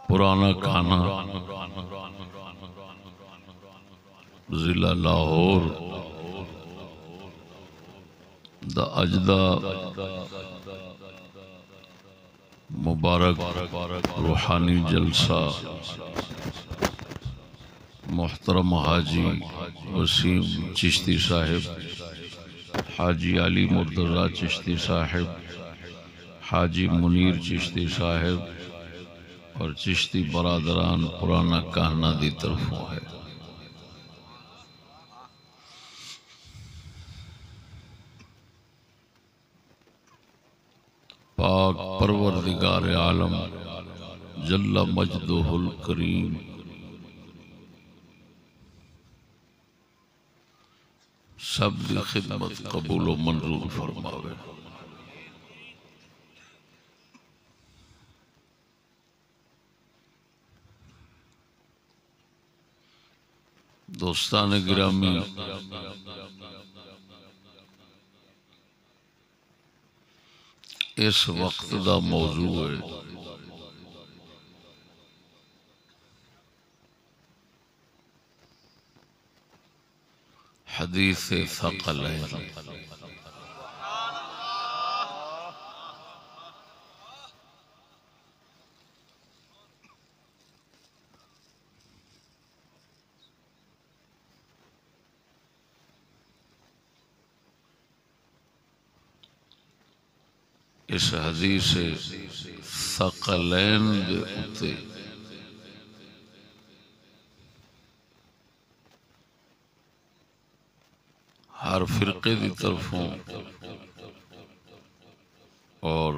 पुराना खाना, जिला लाहौर, दा अजदा मुबारक रूहानी जलसा मोहतरम हाजी वसीम चिश्ती साहिब, हाजी अली मुर्तज़ा चिश्ती साहिब, हाजी मुनीर चिश्ती साहिब और चिश्ती बरादरान पुराना कहना दी तरफों है। पाक परवरदिगार आलम जल्ला मजदुहुल करीम सब दी खिदमत कबूल व मंजूर फरमावे। दोस्तान गिरामी, इस वक्त का मौजू है हदीस सक़लैन। इस हदीस सक़लैन दे उत्ते हर फिरके की तरफों और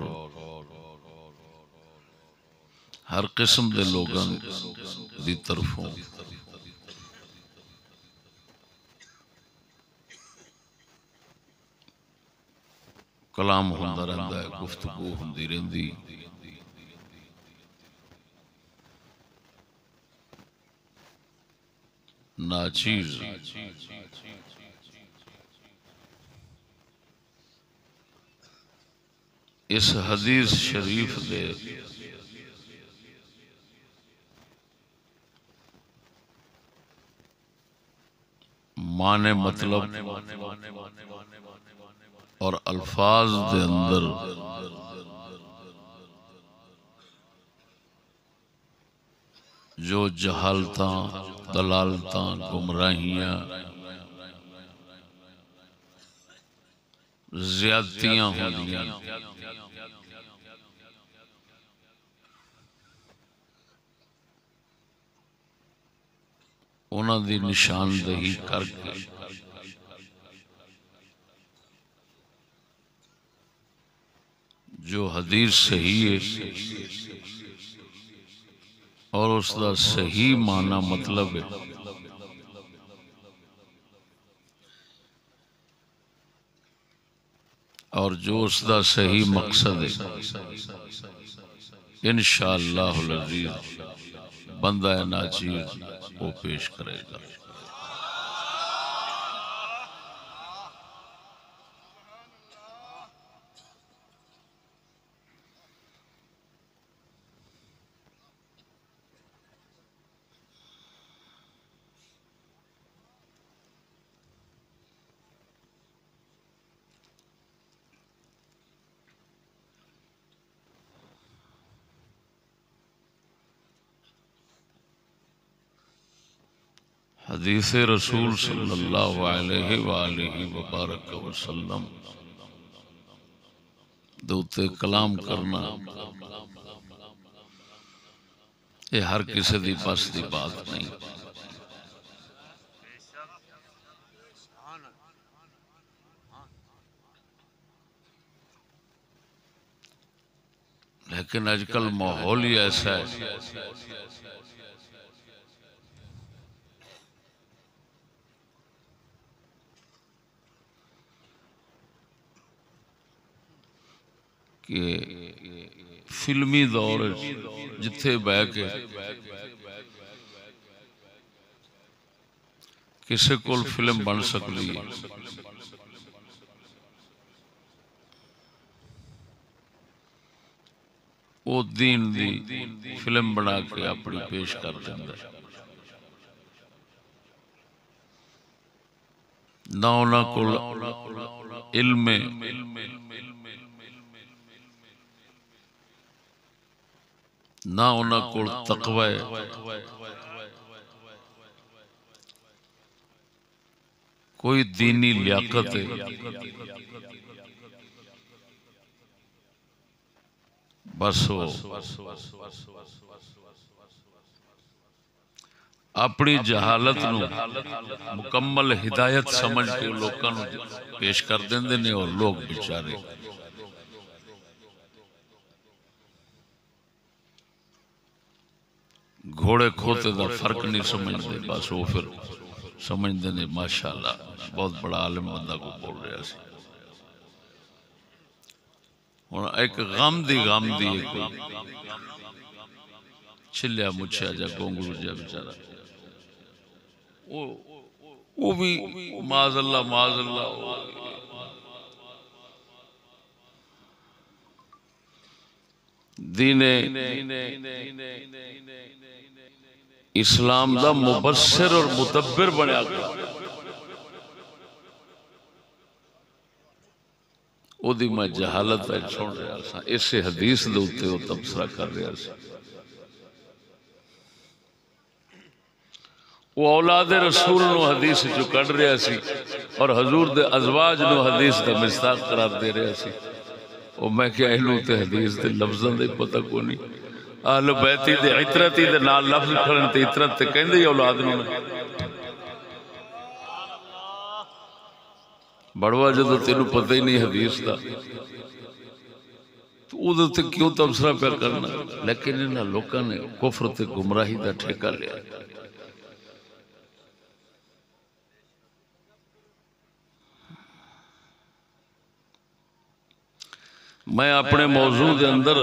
हर किस्म के लोगों की तरफों कलाम होंदा रहंदा है, गुफ्तगू होंदी रहंदी। नाचीज इस हदीस शरीफ दे माने मतलब और अल्फाज दे अंदर जो जहालता, दलालता, गुमराहियां, ज्यादतियां होंदियां उन्हां दी निशानदेही करके जो हदीस सही है और उसका सही माना मतलब है और जो उसका सही मकसद है, इंशाअल्लाहुल अज़ीज़ बंदा नाचीज वो पेश करेगा। हदीस रसूल सल्लल्लाहु अलैहि वबारक वसल्लम दे कलाम करना ये हर किसी की बस की बात नहीं। लेकिन आजकल माहौल ही ऐसा है कि फिल्मी दौर जिथे बह के किसी को फिल्म बन सकती है, वो दीन दी फिल्म बना के अपनी पेश कर देंदा ना उन्हां कोल इल्म ना उन्हां कोल तकवा है कोई दीनी लियाकत है बस वो अपनी जहालत नू मुकम्मल हिदायत समझ के लोगों को पेश कर देंदे ने और लोग बेचारे घोड़े खोते का फर्क नहीं समझते बस वो फिर समझते ने माशाअल्लाह बहुत बड़ा आलिम बंदा को बोल रहा सी हुण एक गम दी एक छिलिया मुछिया जा गोंगलू जा बेचारा वो भी माज़अल्लाह दीने इस्लाम दा मुबस्सिर और मुतब्बिर बनया ओदी मैं जहालत सुन रहा सा इसे हदीस दे उत्ते वो तबसरा कर रहा सा वो औलाद रसूल नो हदीस जो कढ़ रहा सी और हजूर दे अजवाज नो हदीस दा मिस्ताक करार दे रहा सी और मैं क्या इनू ते हदीस दे लफ्ज़ां दा पता को नहीं अहल बैती दे इतरती दे नाल लफ्ज़ खड़न ते इतरत ते कहंदे औलाद नु बड़वा जो तेन पता ही नहीं हदीस का तो उधर ते क्यों तबसरा पे करना लेकिन इन्होंने लोगों ने कुफर ते गुमराही का ठेका लिया मैं अपने मौजू के अंदर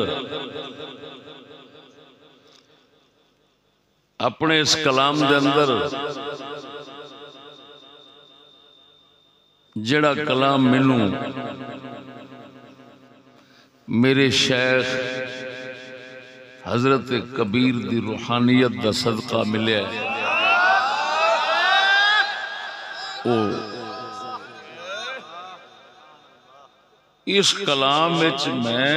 अपने इस कलाम के अंदर जड़ा कलाम मैनू मेरे शेख हजरत कबीर दी रूहानियत दा सदका मिले इस कलाम विच मैं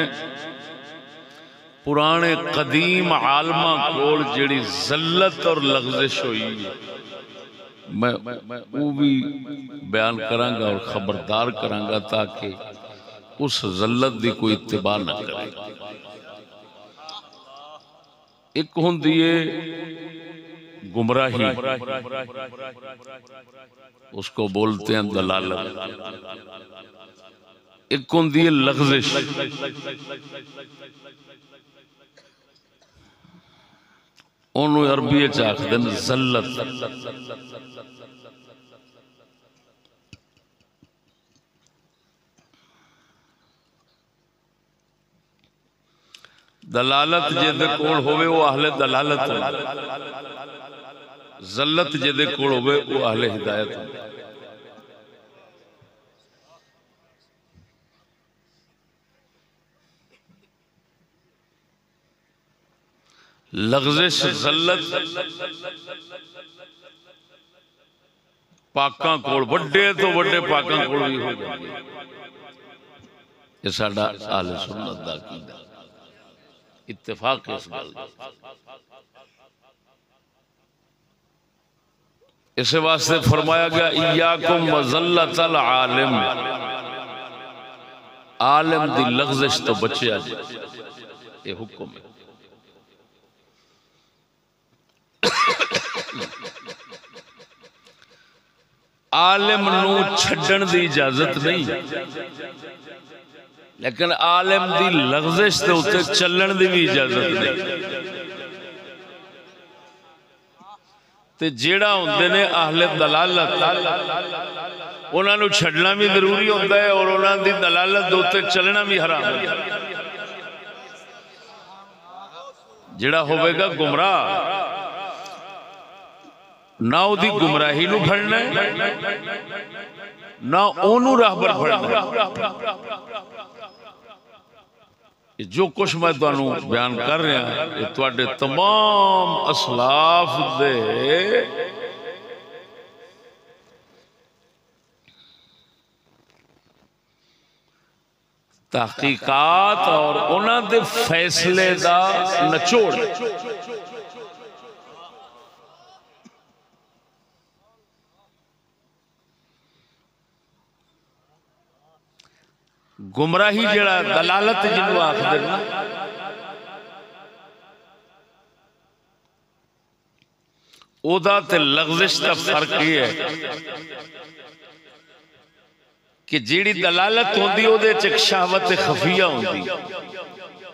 पुराने कदीम आलमा कोल जिहड़ी ज़ल्लत और लग़ज़िश हुई मैं वो भी बयान करांगा और खबरदार करांगा ताकि उस ज़ल्लत दी कोई इत्तिबा न करे। एक हुंदी है गुमराही उसको बोलते हैं दलालत एक हुंदी है लग़ज़िश ओनू अरबी च आखदे ने ज़ल्लत दलालत जेदे कोल होवे वो अहले दलालत ज़ल्लत जेदे कोल होवे वो अहले हिदायत लग़ज़िश ज़ल्लत पाकां कोल वड्डे तो वड्डे पाकां कोल भी हो जाती है। ये साडा अहले सुन्नत दा अकीदा इत्तेफाक इस गल इस वास्ते फरमाया गया इय्याकुम व ज़ल्लतल आलिम आलिम दी लग़ज़िश तो बचिया जे ये हुक्म है। आलिम नू छड्डण दी इजाजत नहीं लेकिन आलिम दी लग़ज़िश दे उत्ते चलण दी भी इजाजत नहीं ते जेड़ा हुंदे ने अहले दलालत उन्हां नू छड्डना भी जरूरी होंदा है और उन्हां दी दलालत दे उत्ते चलना भी हराम है। जेड़ा होवेगा गुमराह ना उदी गुमराही नू फड़ना है ना ओनू राहबर फड़ना है। जो कुछ मैं तुहानू बयान कर रहा ये तुहाडे तमाम असलाफ दे तहकीकात और उन्हां दे फैसले दा नचोड़। गुमराही जड़ा दलालत जिन्हों आखदे ना ओदा ते लग़ज़िश दा फर्क ये है कि जिहड़ी दलालत होंदी ओदे च एक शहवत खफिया होंदी,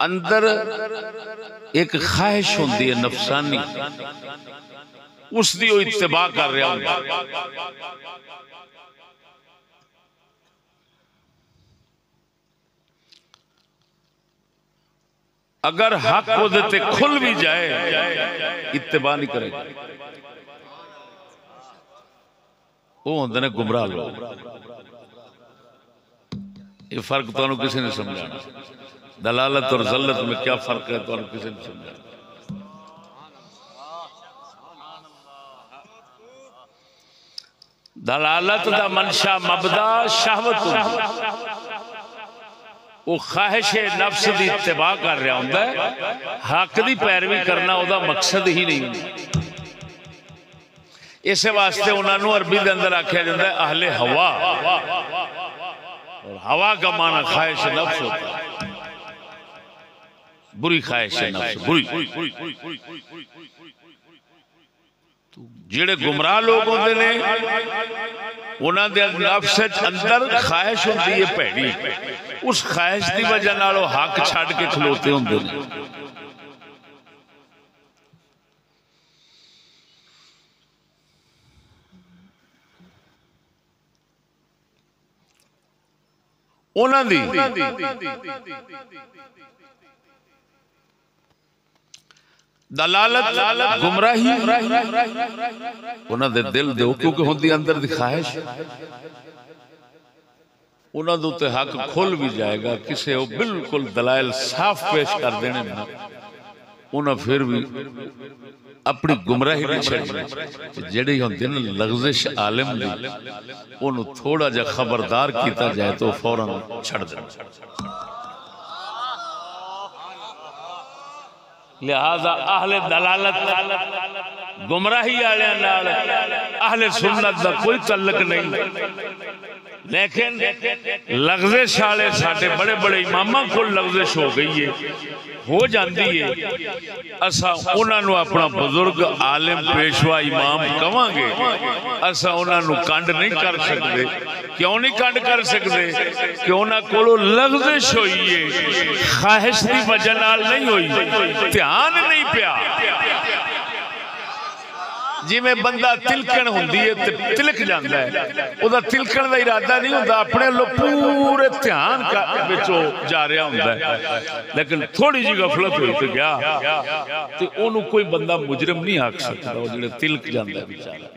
अंदर एक ख्वाहिश होंदी है नफसानी, उसदी वो इत्तिबा कर रहा होंदा। अगर हक ओदे ते खुल भी जाए इत्तिबा नहीं करेगा। वो होंदे ने गुमराह लोग। ये फर्क तुहानू किसी ने समझाना, दलालत और ज़ल्लत में क्या फर्क है तुहानू किसी ने समझाना। दलालत दा मनशा मबदा शहवत होंदी, वो ख्वाहिश नफ्स की इत्तिबा कर रहा होंदा है, हक की पैरवी करना उसका मकसद ही नहीं होंदा। इस वास्ते उन्होंने अरबी के अंदर आख्या जाता है अहले हवा, और हवा का माना ख्वाहिश नफ्स होता है, बुरी ख्वाहिश नफ्स बुरी। जेड़े गुमराह लोग होंदे ने उन्होंने नफ्स अंदर ख्वाहिश होती है भैड़ी, उस ख्वाहिश की वजह नाल हक छड़ के खलोते होंदे ने। उन्होंने दलालत गुमराही उन्होंने दिल दो, क्योंकि होंदी अंदर दी ख्वाहिश। उन्होंने उत्ते हक खुल भी जाएगा, किसे वो बिल्कुल दलाइल साफ पेश कर देने ना, उन्हें फिर भी अपनी गुमराही नहीं छड्डनी। जेड़ी होंदी ना लग़ज़िश आलिम दी, उन्हें थोड़ा जा खबरदार किया जाए तो फौरन छड़ देना। लिहाजा अहले दलालत गुमराही वाले नाल अहले सुन्नत दा कोई तल्लक नहीं, लेकिन लग़ज़िश वाले साडे बड़े बड़े इमामां को लग़ज़िश हो गई है, हो जाती है। असा उन्होंने अपना बुजुर्ग आलिम पेशवा इमाम कवांगे, असा उन्होंने कंड नहीं कर सकते। क्यों नहीं कंड कर सकते? कि उन्होंने कोलों लग़ज़िश हुई है, ख्वाहिश की वजह नाल नहीं हुई, ध्यान नहीं पिया। जिमें बंदा तिलकण होंदी है ते तिलक जाता है, उदा तिलकण का इरादा नहीं होता, अपने लो पूरे ध्यान विचों जा रहा होंदा है, लेकिन थोड़ी जी गफलत हुई तो गया, तो उन्होंने कोई बंदा मुजरिम नहीं आख सकता वो जो तिलक जाता है बेचारा।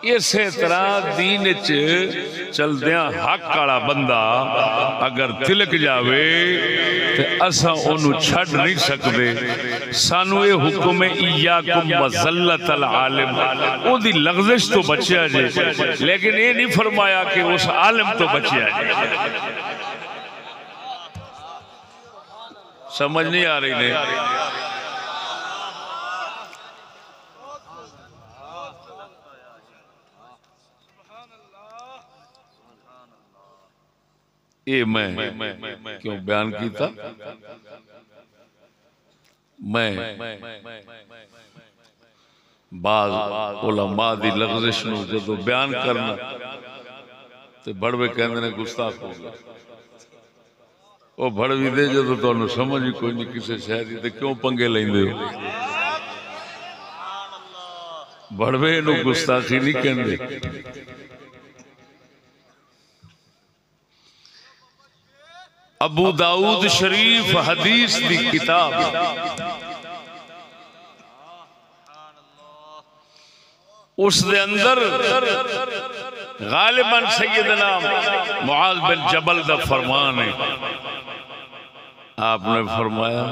इस तरह दीन च चलदिया हक वाला बंदा अगर तिलक जावे तो असा ओनू छड़ नहीं सकते। सानू ये हुक्म है इय्याकुम वज़ल्लतल आलिम, ओदी लग़ज़िश तो बचिया जे, लेकिन ये नहीं फरमाया कि उस आलिम तो बचिया जे। समझ नहीं आ रही ने? ये मैं क्यों बयान किया? मैं बाद उलमा दी लग़ज़िश नूं जदों बयान करना ते बड़वे कहंदे ने गुस्ताख हो गया। वो भड़वी दे जदों तुहानूं समझ ही कोई नहीं किसी शहर दी ते क्यों पंगे लैंदे हो? भड़वे नूं गुस्ताखी नहीं कहंदे। अबू दाऊद शरीफ हदीस दी किताब उस दे अंदर गालिबन सैयदना मुआज़ बिन जबल दा फरमान है आपने फरमाया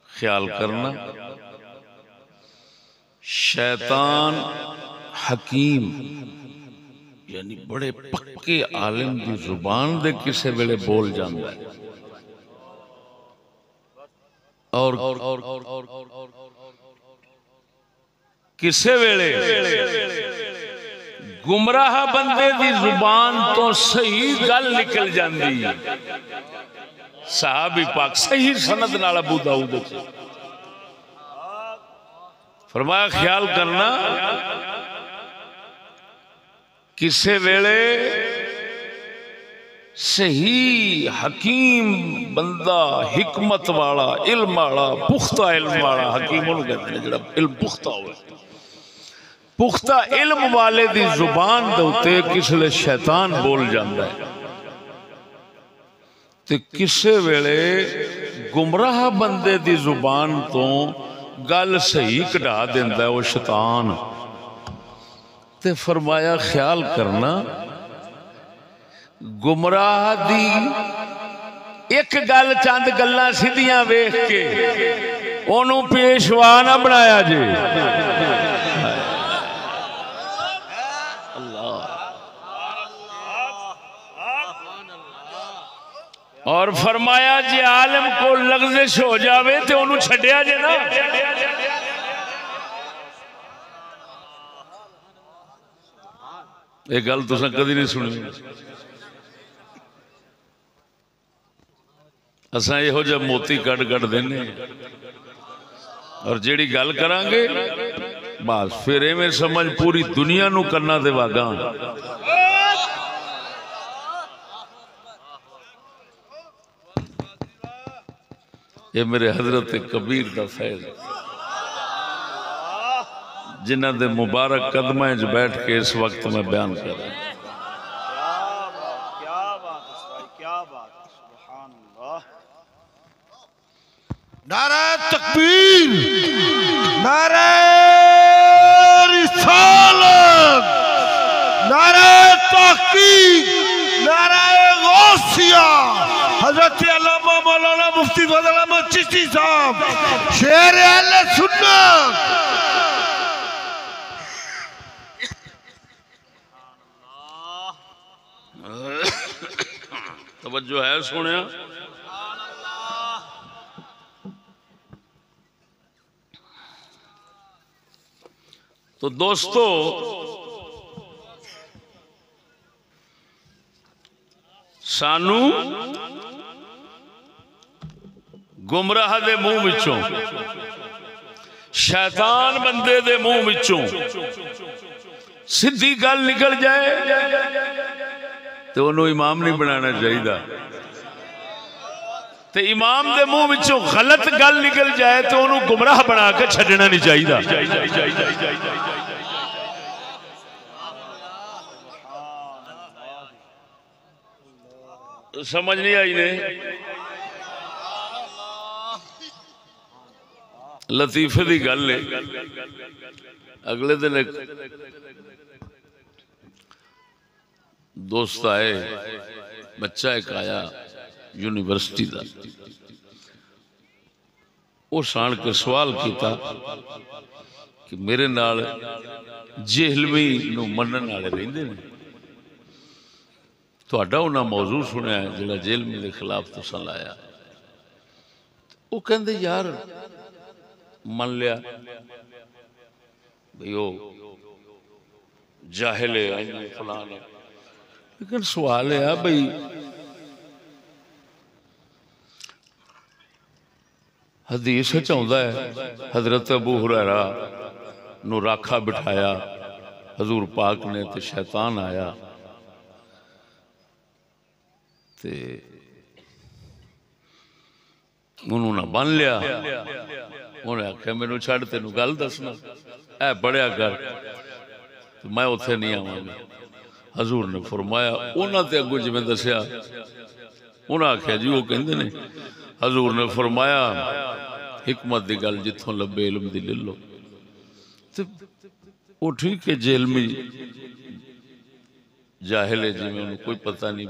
ख्याल करना, शैतान हकीम यानी बड़े पक्के आलिम की जुबान दे किसे वेले बोल जाता है और किसे वेले गुमराह बंदे की जुबान तो सही गल निकल जाती है। सहाबी पाक सही सनद नाल अबू दाऊद फरमाया ख्याल करना, किसे वेले सही हकीम बंदा हिकमत वाला इल्म वाला पुख्ता इल्म वाला, हकीम उन्होंने कहते हैं जिहड़ा इल्म पुख्ता हो, पुख्ता इल्म वाले दी जुबान दे उत्ते किसले शैतान बोल जाता है ते किसे वेले गुमराह बंदे दी जुबान तो गल सही कढ़ा देंदा है वो शैतान। ते फरमाया ख्याल करना, गुमराह दी एक गल चंद गल्लां सीधियां वेख के ओनू पेशवा ना बनाया जे। और फरमाया जे आलम को लग़ज़िश हो जावे तो ओनू छड्या जे ना। ये गल तुसां कदी नहीं सुनी। असां इहो जिहा मोती कढ़ कढ़ देने और जेड़ी गल करांगे बस फिर एवें समझ पूरी दुनिया नू कन्ना ते वागा। ये मेरे हजरत कबीर दा फैज़ जिन्हां दे मुबारक कदमां च बैठ के इस वक्त मैं बयान कर रहा हूं। नारा तकबीर, नारा रिसालत, नारा तहकीक, नारा गौसिया, हजरत अल्लामा मौलाना मुफ्ती फजल अहमद चिश्ती साहब शेर अहले सुन्नत। तवज्जो है सुनिया। तो दोस्तों सानू गुमराह दे मुंह विचों शैतान बंदे दे मुंह विचों सीधी गल निकल जाए तो उन्होंने इमाम नहीं बनाना चाहिए, ते इमाम दे मुंह विचों गलत गल निकल जाए तो उन्होंने गुमराह बना के छड्डना नहीं चाहिए। समझ नहीं आई ने? लतीफे की गल है। अगले दिन एक दोस्त आए, बच्चा एक आया यूनिवर्सिटी का, उस आन के सवाल किया कि मेरे नाल जेहलवी नू मनन वाले रहिंदे ने, तुहाडा उन्हां मौजू सुनिया जिहड़ा जेहलवी के खिलाफ तुसां लाया। वो कहंदे यार मन लिया भाई वो जाहिल है फलान है, लेकिन सवाल है भाई हदीस चाहता है हजरत अबू हुरैरा नू राखा बिठाया हजूर पाक ने ते शैतान आया ते उन्होंने बन लिया। उन्हें आख्या मैनू छड़ तेन गल दसना है पढ़िया कर, तो मैं उत्थे नहीं आवांगा। हजूर ने फरमाया उन्होंने अगू जिवें दसिया, उन्हें आख्या जी वो कहंदे ने, हजूर ने फरमाया हिकमत की गल जिथों लभे इल्म दी ले लो। तो वो ठीक है जेलमी जाहिल है जिवें उन्हें कोई पता नहीं,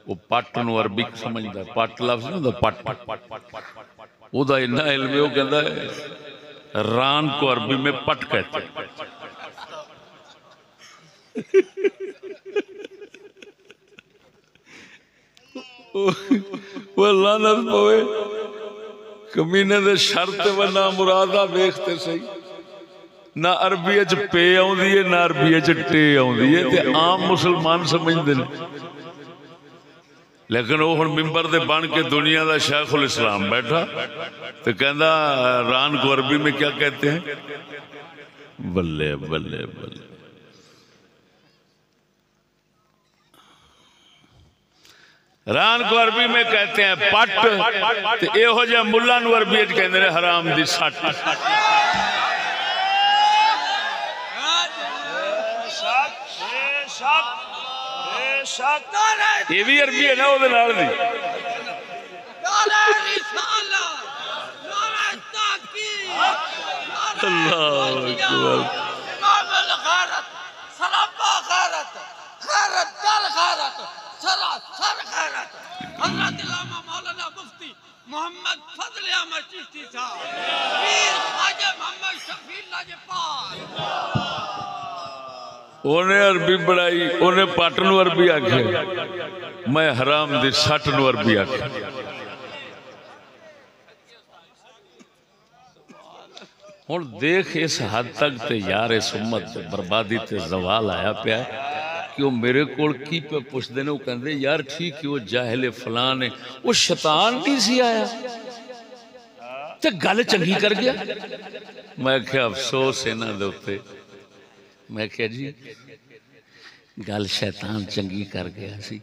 वो पट नूं अरबी समझदा, पट लफ्ज़ नहीं होंदा पट, ओदा इन्ना इल्म है, वो कहता है रान को अरबी में पट कहते हैं। वो लानत पवे कमीने दे शर्त व ना मुरादा वेखते सही, ना अरबी च पे आउंदी है ना अरबी च टे आउंदी है, ते आम मुसलमान समझते हैं। लेकिन वो हुण मिंबर दे बन के दुनिया का शेखुल इस्लाम बैठा तो कहता रान को अरबी में क्या कहते हैं? बल्ले बल्ले बल्ले। रान को अरबी में कहते हैं पट, ते एहो जिहा मुल्ला नूं अरबी च कहंदे ने हराम दी सट। ये भी अरबी है ना वो नाल दी। मोहम्मद फजल अहमद चिश्ती साहब, पीर ख्वाजा मोहम्मद शफी लाजपाल। उन्हें अरबी बनाई, उन्हें पट नूं अरबी आखे, मैं हराम दी सट नूं अरबी आखे। हुण देख इस हद तक ते यार इस उम्मत ते बर्बादी ते जवाल आया पिया कि वो मेरे कोल की पे पुछदे ने, वो कहंदे यार ठीक है वो जाहिल फलान है, वो शैतान नहीं सी आया ते गल चंगी कर गया। मैं क्या अफसोस इन्हां दे उत्ते, मैं क्या जी गल शैतान चंगी कर गया सी।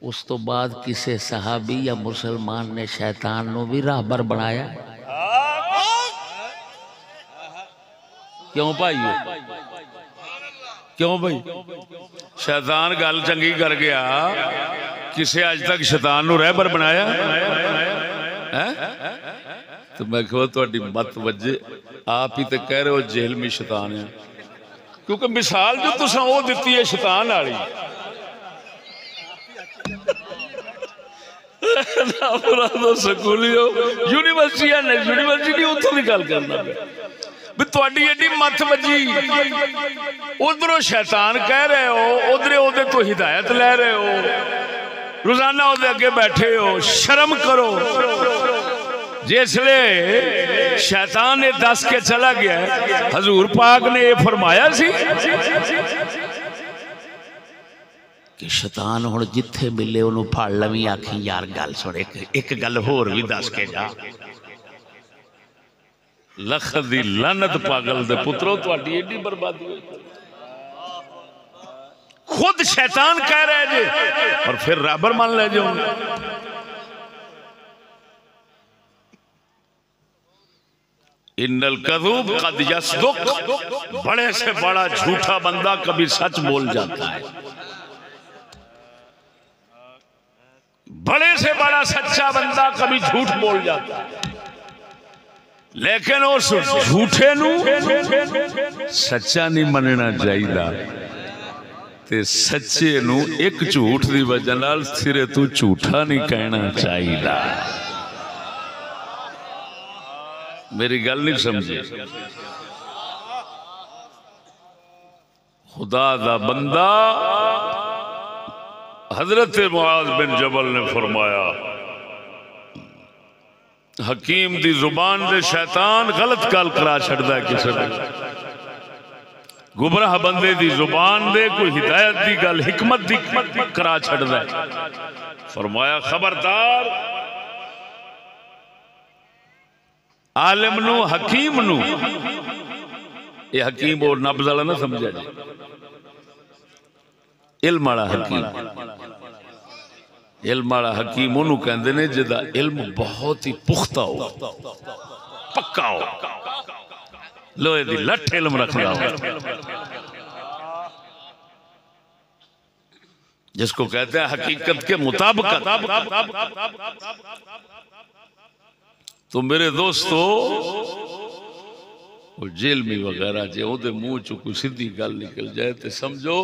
उस तो बाद किसी सहाबी या मुसलमान ने शैतान नूं भी राहबर बनाया? क्यों भाई, क्यों भाई? शैतान गल चंगी कर गया, किसे अज तक शैतान नूं रहबर बनाया है? तो मैं कहो तुहाडी मत वजे, आप ही तो कह रहे हो जेल में शैतान है, क्योंकि मिसाल जो तुसां वो दिती है शैतान वाली। स्कूलियो यूनिवर्सिटी ने, यूनिवर्सिटी उतों की गल करना भी तुहाडी एडी मत वजी, उधरों शैतान कह रहे हो, उधरे ओदे तो हिदायत ले रहे हो, रोजाना ओदे अगे बैठे हो। शर्म करो। जिसले शैतान ने दस के चला गया, हजूर पाक ने यह फरमाया सी कि शैतान हुण जिथे मिले उन्होंने फड़ लवी, आखी यार गल सुन, एक गल होर भी दस के जा। लख दी लानत पागल दे पुत्रो, तुहाडी एडी बर्बादी होई। खुद शैतान कह रहे जे और फिर रबर मान ले जाओ। इन्नल कज़ूब कद यसदुक, बड़े से बड़ा झूठा बंदा कभी सच बोल जाता है, बड़े से बड़ा सच्चा बंदा कभी झूठ बोल जाता है। लेकिन उस झूठे नू सच्चा नहीं मनना चाहिए, ते सच्चे नू एक झूठ की वजह नाल सिरे तू झूठा नहीं कहना चाहिए। मेरी गल नहीं समझे? खुदा दा बंदा हजरत मुआज बिन जबल ने फरमाया, हकीम दी जुबान दे शैतान गलत गल करा छड़दा है, किसी ने गुमराह बंदे दी जुबान दे कोई हिदायत दी गल, हिकमत दी करा छड़दा है। फरमाया खबरदार, आलिम नू हकीम नू, ये हकीम और नब्ज वाला ना समझा जी, इल्म वाला हकीम, इल्म वाला हकीम उन्होंने कहते हैं जिदा इल्म बहुत ही पुख्ता हो, पक्का हो, लोहे दी लठ इल्म रखना हो, जिसको कहते हैं हकीकत के मुताबिक। तो मेरे दोस्तों, वो जेल में वगैरह जे ओदे मुंह चो कोई सीधी गल निकल जाए तो समझो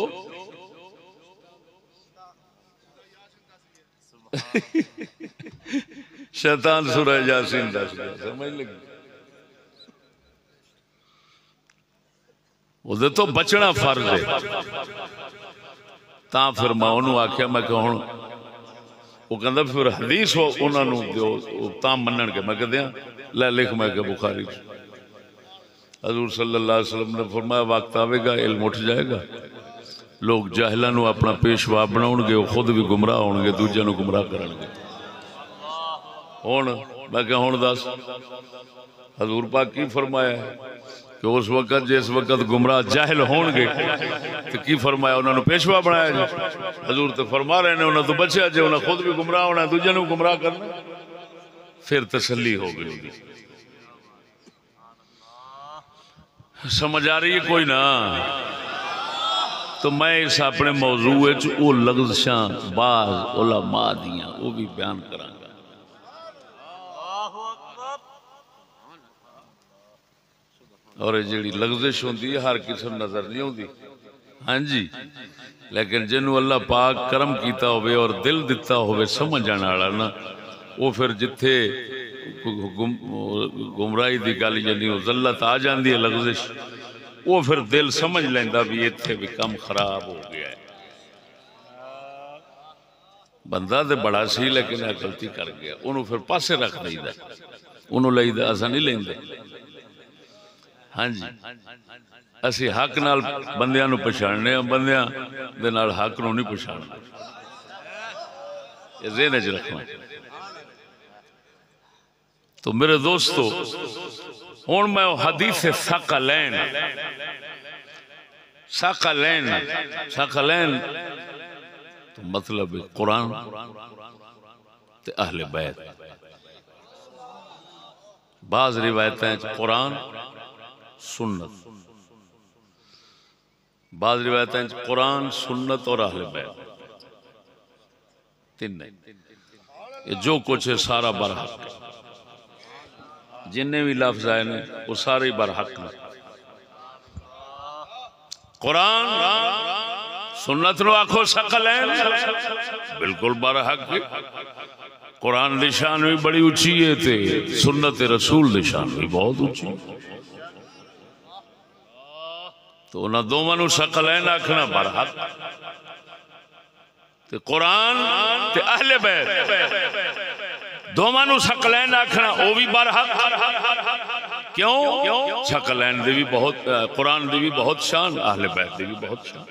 शैतान सूरह यासीन दस दिया, समझ लगी। ਉਹਦੇ ਤੋਂ बचना फर्ज है। ਤਾਂ फिर मैं ਉਹਨੂੰ आख्या, मैं कहा हुण वो कहता फिर हदीस उन्होंने दो तां मनन के, मैं कहते लै लिख, मैं क्या बुखारी हजूर सल्लल्लाहु अलैहि वसल्लम ने फरमाया वक्त आएगा इल्म उठ जाएगा, लोग जाहिलां नूं अपना पेशवा बनाउणगे, वो खुद भी गुमराह होणगे, दूजिआं नूं गुमराह करनगे। हुण मैं क्या हुण दस हजूर पाक की फरमाया कि उस वक्त जिस वक्त गुमराह जाहिल होणगे तो की फरमाया उन्होंने पेशवा बनाया जो। हजूर तो फरमा रहे हैं उन्होंने तो बचा जो, उन्हें खुद भी गुमराह होना, दूजे नूं गुमराह करना। फिर तसल्ली हो गई। समझ आ रही है कोई ना? तो मैं इस अपने मौजू वो लग़ज़शां बाज़ उलमा दियां वो भी बयान करांगा। और जी लग़ज़श होंदी है हर किसी को नजर नहीं आती, हाँ जी, लेकिन जिन्होंने अल्लाह पाक करम किया होवे और दिल दिता होवे समझण वाला ना, वो फिर जिथे गुमराही की गल यानी ज़ल्लत आ जाती है लग़ज़श, वो फिर दिल समझ लेंदा भी इत्थे भी कम खराब हो गया है। बंदा तो बड़ा सी लेकिन गलती कर गया, उन्होंने फिर पासे रख दईदा, उन्होंने लईदा, असां नहीं लेंदे। हाँ जी, असी हक नाल बंदियां नूं पछाणने, बंदियां दे नाल हक नूं नहीं पछाणदे। ये ज़हन च रखना। तो मेरे दोस्तों हुण मैं हदीस सकलैन तो मतलब कुरान ते अहले बैत। बाज़ रिवायतें कुरान सुन्नत, बाज़ रिवायतें कुरान सुन्नत और अहले बैत तीन। ये जो कुछ है सारा बरहक है, जिन्ने भी लफ्ज आए ने वो सारे बरहक ने। कुरान सुन्नत नो आखो सकलैन, बिल्कुल बरहक है। कुरान दी शान भी बड़ी उची है ते सुन्नत रसूल दी शान भी बहुत उची। तो उन्होंने दोवां नूं सकलैन आखना बरहक, ते कुरान ते अहले बैत दोवां नूं सकलैन आखना वो भी बरहक। क्यों? सकलैन दी भी बहुत, कुरान दी भी बहुत शान, अहले बैत दी भी बहुत शान।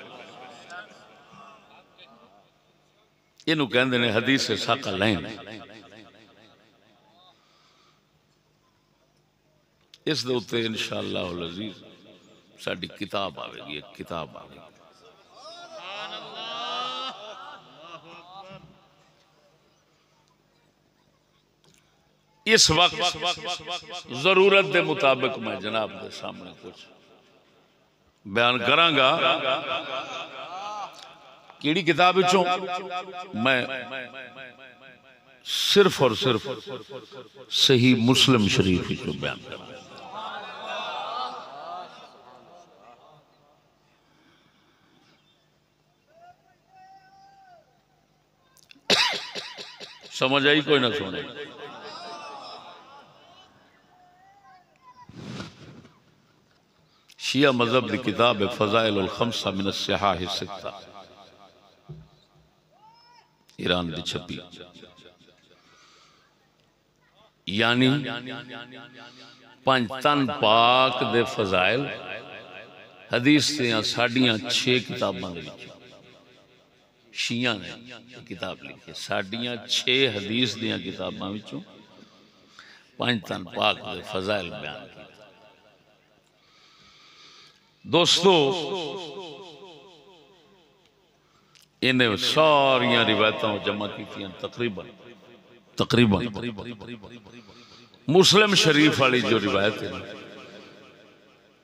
इनू कहंदे ने हदीस सकलैन। इस दे उत्ते इंशाअल्लाह अल अज़ीज़ साडी किताब आवेगी, एक किताब आवेगी। इस वक्त जरूरत के मुताबिक मैं जनाब के सामने कुछ बयान करांगा। केड़ी किताब विचों? मैं सिर्फ और सिर्फ सही मुस्लिम शरीफ विचों बयान करांगा। समझ आई कोई ना सुने? शिया मजहब की किताब है फ़ज़ाइल अल ख़म्सा मिन अस्सिहाह सित्ता, ईरान की छपी। यानी पंज तन पाक दे फ़ज़ाइल हदीस दियां साडियां 6 किताबां दे विच शिया ने किताब लिखी। साडियां 6 हदीस दियां किताबां विचों पंज तन पाक दे फ़ज़ाइल बयान किए। दोस्तों इन्हें सारिया रिवायतों जमा की तकरीबन मुस्लिम शरीफ वाली जो रिवायत है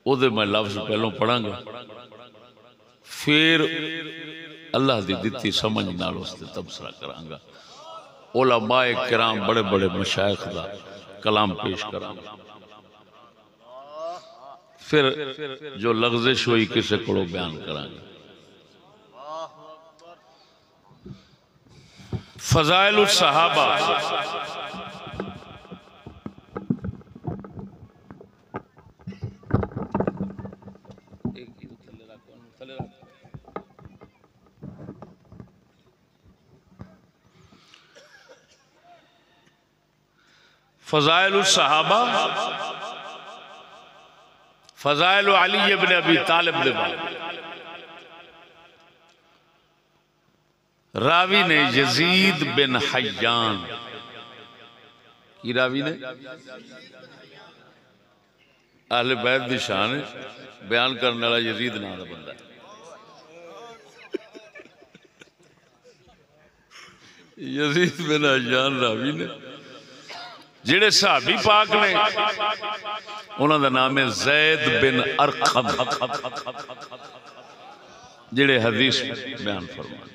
वो मैं लफ्ज पहलों पढ़ांगा, फिर अल्लाह की दिती समझ नाल उस ते तबसरा करांगा। उलमाए किराम बड़े बड़े मशाइख दा कलाम पेश करांगा। फिर जो लग़ज़श हुई किसी को बयान करांगे। फजाइल सहाबा फजाइल सहाबा फजाइल अली इब्न अबी तालिब दे रावी ने यजीद बिन हय्यान की रावी ने अहले बैत दी शान बयान करने वाला यजीद नाम का बंदा यजीद बिन हय्यान रावी ने जेड़े सहाबी पाक ने उन्होंने नाम है ज़ैद बिन अरक़म जेड़े हदीस बयान फरमाते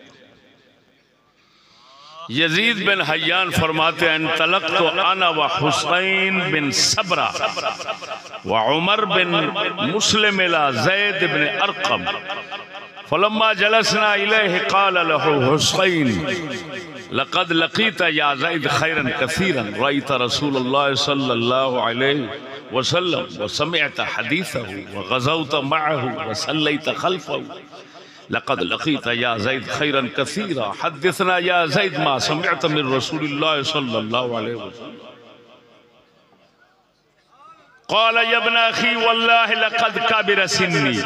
यजीद बिन हय्यान फरमाते हैं तलक़्तु अना व हुसैन बिन सबरा व उमर बिन मुस्लिम इला ज़ैद बिन अरक़म फलम्मा जलसना इलैहि क़ाल लहु हुसैन लक़द लक़ीत या ज़ैद खैरन कसीरन रअयत रसूलुल्लाह सल्लल्लाहु अलैहि वसल्लम व समिअत हदीसहु व ग़ज़वत मअहु व सल्लैत खल्फहु लक़द लक़ीत या ज़ैद खैरन कसीरा हद्दिसना या ज़ैद मा समिअत मिन रसूलिल्लाह सल्लल्लाहु अलैहि वसल्लम क़ाल या इब्न अख़ी वल्लाहि लक़द कबिर सिन्नी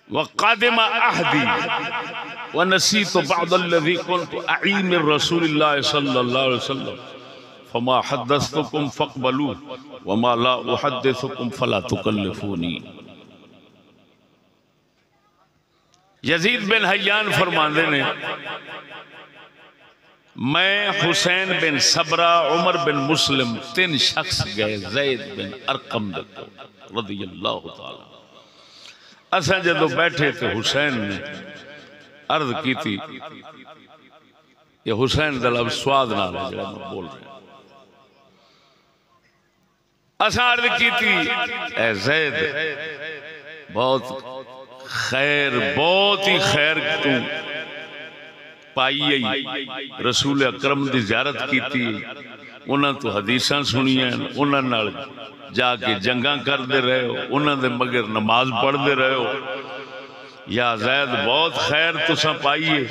वक़दिम अहदी व नसीतु बअद अल्लज़ी कुन्तु अई मिन रसूलिल्लाह सल्लल्लाहु अलैहि वसल्लम फमा हद्दस्तुकुम फ़क़बलू व मा ला उहद्दिसुकुम फला तुकल्लिफूनी। यजीद बिन हय्यान फरमाते ने मैं हुसैन बिन सबरा उमर बिन मुस्लिम तीन शख्स गए ज़ैद बिन अरक़म रज़ियल्लाहु तआला। असा जदों बैठे तो हुसैन ने अर्ज की थी ये हुसैन का लफ्ज़ स्वाद नाल है जो मैं बोल रहा असा अर्ज की थी ए ज़ैद बहुत ही खैर तू पाई रसूल अकरम की ज़ियारत की उन्होंने तो हदीसां सुनिया उन्होंने जाके जंगा करते रहे हो उन्होंने मगर नमाज पढ़ते रहे हो या ज़ैद बहुत खैर तुसा पाइए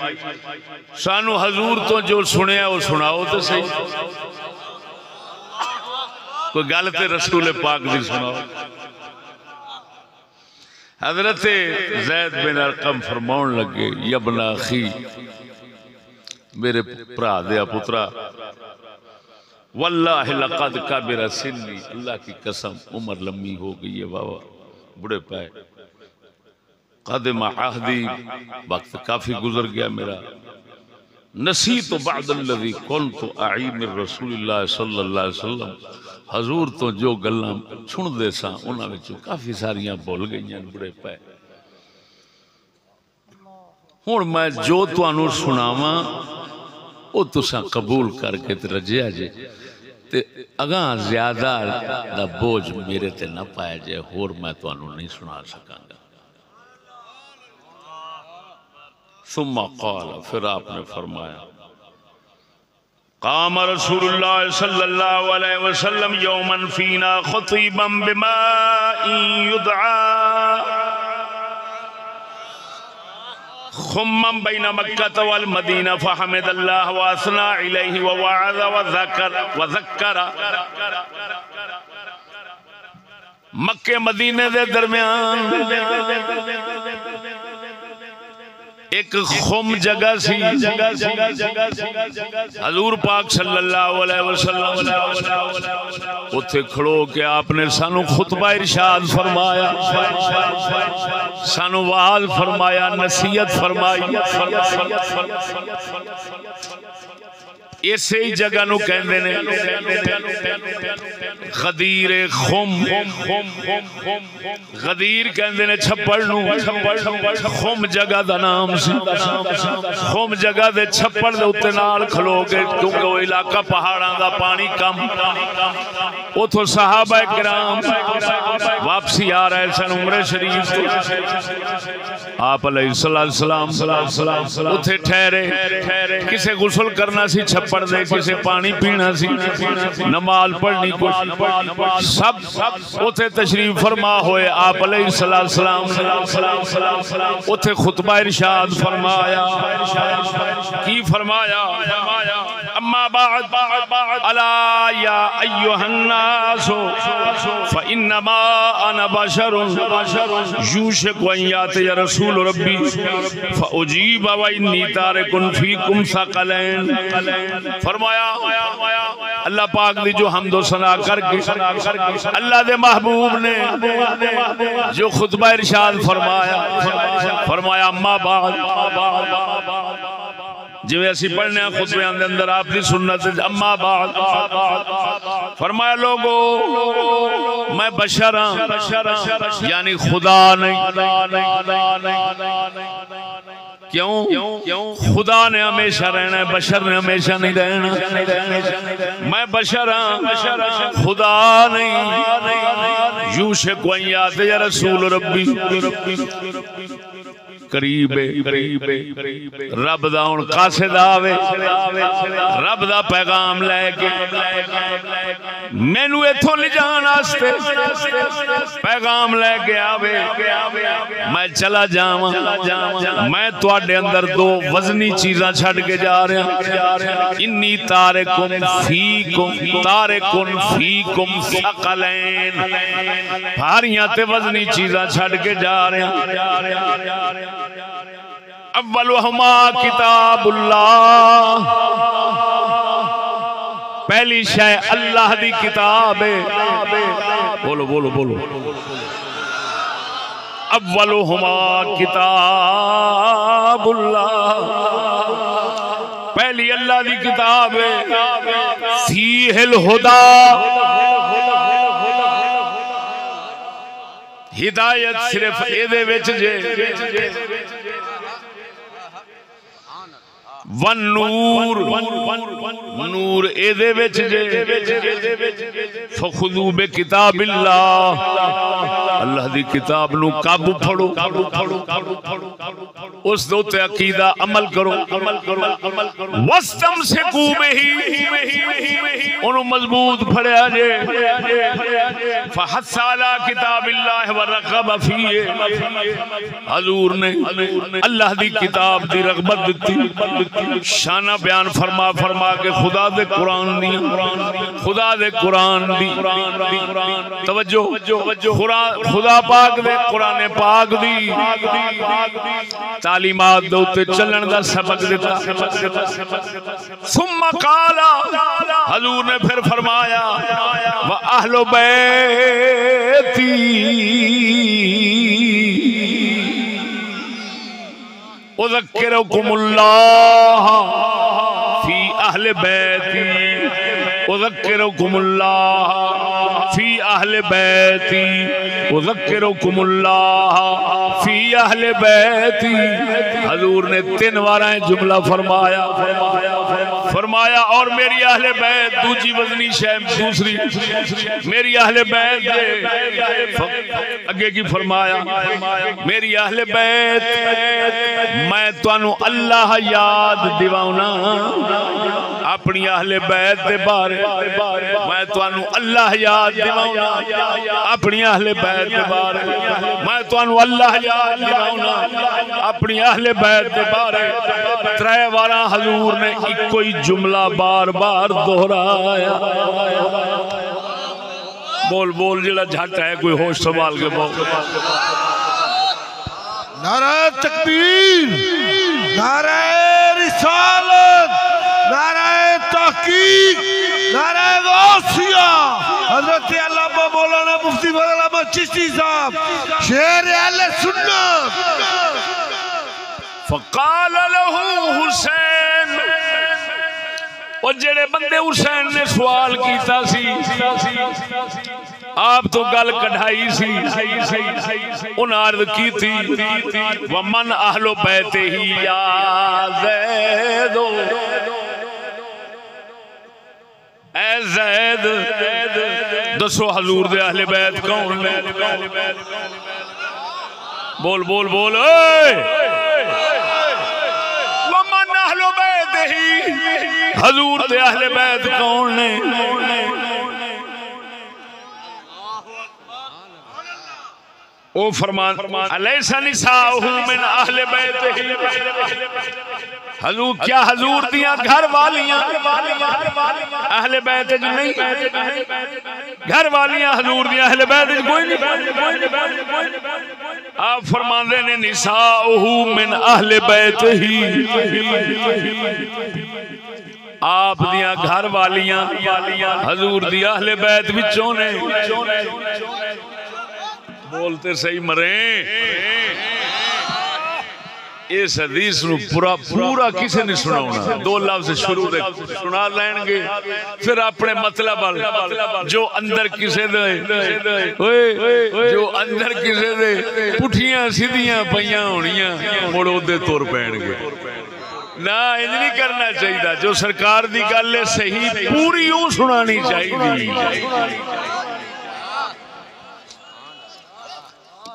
सानू हजूर तो जो सुनिया वो सुनाओ तो सही कोई गल तो रसूल पाक दी सुनाओ। हजरत ज़ैद बिन अरक़म फरमाउन लगे यब्न अख़ी मेरे भरा दे पुत्रा वल्लाहि लक़द कबिर सिन्नी अल्लाह की कसम उम्र लम्बी हो गई है बाबा बुढ़े पाए क़दिम अहदी वक्त काफी गुजर गया मेरा नसीतु बअद अल्लज़ी कुन्तु अई मिन रसूलिल्लाह सल्लल्लाहु अलैहि वसल्लम हजूर तो जो गल्लां सुनदे सां उन्हां विचों काफी सारियां भुल गईयां बुढ़े पाए हुण मैं जो तुहानू सुनावां वो तुसां कबूल करके ते रजिया जे ते अगां ज्यादा दा बोझ मेरे ते ना पाया जाए होर मैं तुहानू नहीं सुना सकांगा। सुम्मा क़ाल फिर आपने फरमाया क़ाम रसूलुल्लाह सल्लल्लाहु अलैहि वसल्लम यौमन फीना ख़तीबन बिमाइन युदआ खुम्मम बैन मक्का वल मदीना फहमिदल्लाह व असना इलैहि व वअज़ व ज़क्कर मक्के मदीने दे दरमियान एक खुम जगह सी हजूर पाक सल्लल्लाहु अलैहि वसल्लम उथे खड़ो के आपने सानू खुतबा इरशाद फरमाया सानू वाल फरमाया नसीहत फरमाई इसे ही जगह नू कहंदे ने गदीर खुम, गदीर कहंदे ने छप्पड़ नूं, खुम जगह दा नाम सी। खुम जगह दे छप्पड़ दे उत्ते नाल खलो के, क्योंकि वो इलाका पहाड़ां दा, पानी कम, उथों सहाबा किराम वापसी आ रहे सन उम्रे शरीफ तो। आप अलैहिस्सलाम उथे ठहरे, किसे गुसल करना सी छप्पड़ दे, किसे पानी पीना सी, नमाज पढ़नी, सब उथे तशरीफ फरमा होए। आप अलैहिस्सलाम उथे खुतबा इरशाद फरमाया। की फरमाया? अम्मा बाद अला या अय्युहन्नास फइन्नमा अना बशरुन युशकु अन यातिया रसूल रब्बी फउजीब व इन्नी तारिकुन फीकुम सकलैन। फरमाया अल्लाह पाक दी जो हमदो सना करके अल्लाह दे महबूब ने जो खुतबा इरशाद फरमाया अम्मा बाद, जिवें असी पढ़ने खुतबे दे अंदर आपकी सुन्नत अम्मा बाद फरमाया लोगो मैं बशर हां, यानी खुदा नहीं। क्यों? खुदा ने हमेशा रहना है, बशर ने हमेशा नहीं रहना। मैं बशर हां, खुदा नहीं। यूशकु अन यातिया रसूल रब्बी, करीब रब दा हुण कासिद आवे, रब दा पैगाम लैके मैनू इथों ले जाण वास्ते पैगाम लैके आवे, मैं चला जावां। मैं तुहाडे अंदर दो वजनी चीज़ां छड्ड के जा रहा। इन्नी तारिकुन फीकुम सकलैन, भारियां ते वजनी चीज़ां छड्ड के जा रहा। अव्वलुहुमा किताबुल्लाह, पहली शय अल्लाह दी किताब है। बोलो बोलो बोलो। अव्वलुहुमा किताबुल्लाह, पहली अल्लाह दी किताब है। फीहिल हुदा, हिदायत सिर्फ एदे विच जे। वन नूर, नूर एदे विच जे। फखुदू बे किताबिल्लाह, अल्लाह दी किताब नू काबू फड़ो, उस दे उत्ते अकीदा अमल करो। वस्तमसिकू बिही, उन्हों मजबूत फड़या जे। फहस्सा अला किताबिल्लाह व रग़ब फीहि, हजूर ने अल्लाह दी किताब दी रग़बत दिती। शाना बयान फरमा फरमा के खुदा दे कुरान दी, खुदा दे कुरान दी तवज्जो, खुदा पाक दे कुरान पाक दी तालीमात दे उत्ते चलण दा सबक दिता। सुम्मा काला, हजूर ने फिर फरमाया व अहलो बैती उज़क्किरुकुमुल्लाह फी अहले बैती, उज़क्किरुकुमुल्लाह फी अहले बैती, उज़क्किरुकुमुल्लाह फी अहले बैती। हजूर ने 3 बार जुमला फरमाया और मेरी अहले बैत दूसरी वजनी शय, दूसरी मेरी अहले बैत अगे की फरमाया मेरी अहले बैत मैं तुहानू अल्लाह याद दिवाउना। अपनी अहले बैत दे बारे मैं तुहानू अल्लाह याद दिवाउना। अपनी अहले बैत दे बारे मैं तुहानू अल्लाह याद दिवाउना। अपनी अहले बैत दे बारे 3 बार हजूर ने इको ही जुमला बार बार दोहराया। बोल बोल जड़ा झट है कोई होश संभाल के बोल। नारा तकबीर, नारा रिसालत, नारा तहकीक, नारा गौसिया। हजरत अल्लामा मौलाना मुफ्ती फजल अहमद चिश्ती साहब शेर अहले सुन्नत। फक़ाल लहू हुसैन, और जेड़े बंदे हुसैन ने सवाल कीता सी आप तो गल कढ़ाई सी उन अर्ज की थी वमन अहलो बैते ही या ज़ैदो ऐ ज़ैद दसो हजूर दे अहले बैत कौन ने बोल बोल बोल वमन अहलो बैते ही हजूर दे अहले बैत कौन ने ओ फरमान अलैसा निसाउहु मिन अहले बैतिही हजूर क्या हजूर दिया घर वालियां अहले बैत च नहीं घर वालियां हजूर दिया अहले बैत च कोई नहीं आप फरमांदे ने निसाउहु मिन अहले बैतिही आप दिया घर वालियां हजूर दिया अहले बैत विचों ने बोलते सही मरे इस हदीस नु पूरा किसी ने सुनाना दो लफ्ज शुरू दे सुना लेंगे फिर अपने मतलब जो अंदर किसे दे जो अंदर किसे दे पुठियां सीधियां पईयां होनियां मुड़ ओदे तुर पैणगे ना इंज नहीं करना चाहिए जो सरकार दी गल है सही पूरी यूं सुनानी चाहिए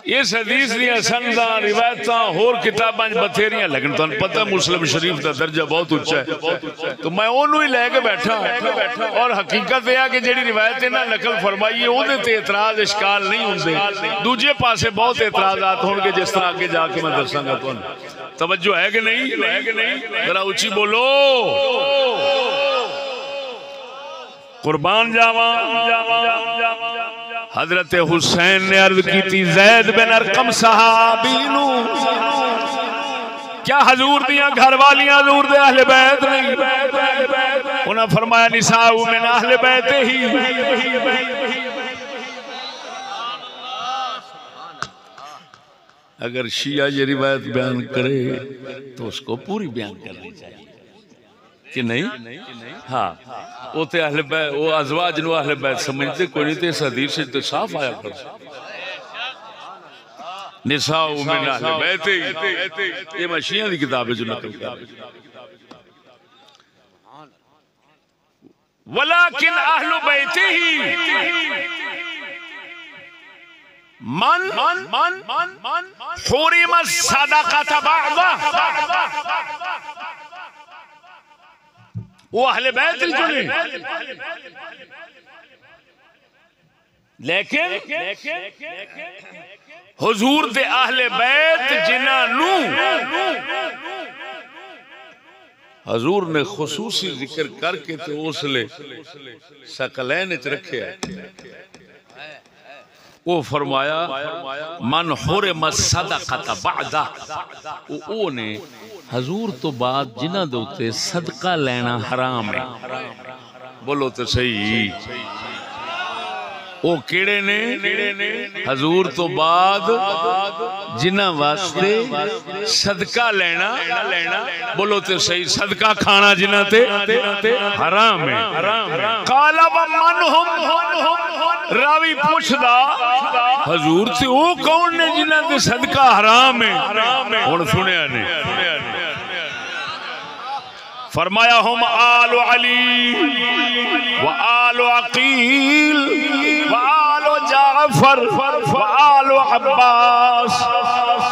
इस हदीस दियां सनदा रिवायतां होर किताबां बथेरियां लगन तुहानू पता मुस्लिम शरीफ दा दर्जा बहुत उच्चा है तो मैं ओनू ही लेके बैठा और हकीकत यह है कि जेड़ी रिवायत इन्हां नकल फरमाई है ओदे ते इतराज इश्काल नहीं हुंदे दूजे पासे बहुत एतराजात होंगे जिस तरह आगे जाके मैं दसांगा तुहानू तवज्जो है कि नहीं जरा ऊंची बोलो कुर्बान जावा हजरत हुसैन ने अर्ज की थी ज़ैद बिन अरकम सहाबी नू क्या हजूर दिया घर वालियां हजूर दे अहले बैत नहीं उन्हें फरमाया निसाउ मिन अहले बैत ही अगर शिया ये रिवायत बयान करे तो उसको पूरी बयान करनी चाहिए कि नहीं हाँ वो तो अहले बैत वो अज़वाज नु अहले बैत समझते कोई नहीं तो इस हदीस से तो साफ आया कर निसाउ मिन अहले बैत ये मैं शिया दी किताब है जो नकल कर वलाकिन अहलु बैतिही मन हुरिम सदक़त बअदा वो अहले बैत जो नहीं लेकिन हुजूर दे अहले बैत जिन्हां नू हजूर ने खुसूसी जिक्र करके तो उसले सकलैन च रखे वो फरमाया मन हुरिम सदक़त बअदा ओ ने हजूर तो बाद जिन्हां दे उत्ते सदका लेना हराम है बोलो तो सही वो केड़े ने हजूर तो बाद जिन्हां वास्ते सदका लेना बोलो तो सही सदका खाना जिन्हां ते हराम है काला व मनहुम रावी पूछदा हजूर से वो कौन ने जिन्हां ते सदका हराम है हुण सुनिया ने फरमाया हम आल अली व आल अकील व आल जाफर व आल अब्बास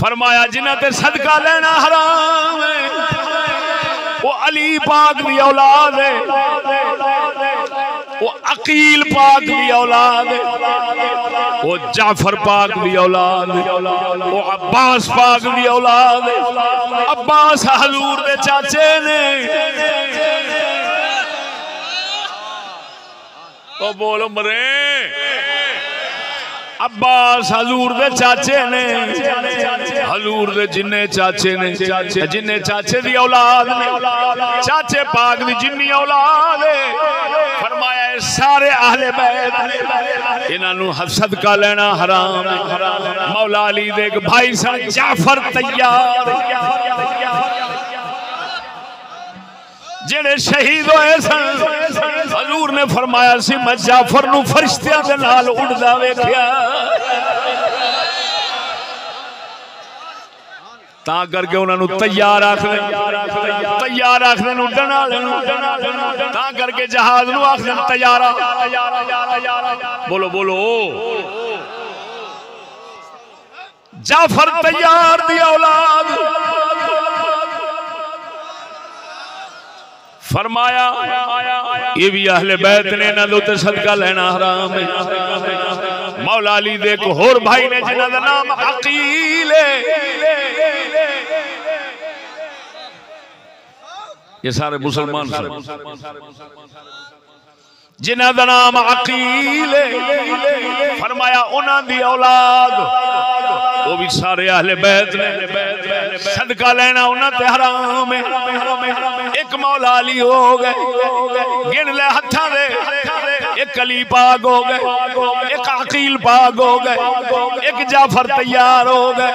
फरमाया जिन्हां ते सदका लेना हराम है वो अली पाक दी औलाद है वो अकील पाक दी औलाद है वो जाफर पाक दी औलाद है वो अब्बास पाक दी औलाद है अब्बास हजूर दे चाचे ने तो बोलो मरे अब्बास हजूर दे चाचे ने, हजूर दे जिन्ने चाचे ने, जिन्ने चाचे दी औलाद ने, चाचे पाक दी जिन्नी औलाद है, फरमाया सारे अहले बैत इन्हां सदका लेना हराम। मौला अली दे एक भाई सन जाफर तैयार, जेड़े शहीद होए सन। हजूर ने फरमाया सी मैं जाफर नू फरिश्तियां दे नाल उड़दा वेख्या, ता करके उन्होंने तैयार आखदे, तैयार आखदे उड्डण वाले नू, ता करके जहाज नू आखदे तैयारा। बोलो बोलो जाफर तैयार दी औलाद। फरमाया ये भी अहले बैत ने, इन्हां दे उत्ते सदका लेना हराम है। मौला अली दे एक होर भाई ने जिन्हां दा नाम अकील है, ये सारे मुसलमान जिन्हां दा नाम अकील है। फरमाया उन्हां दी औलाद वो भी सारे अहले बैत ने, सदका लेना उन्हां ते हराम है। एक मौला अली हो गए, गिन ले हत्थां दे, एक अली पाक हो गए, एक अकील पाक हो गए, एक जाफर तैयार हो गए,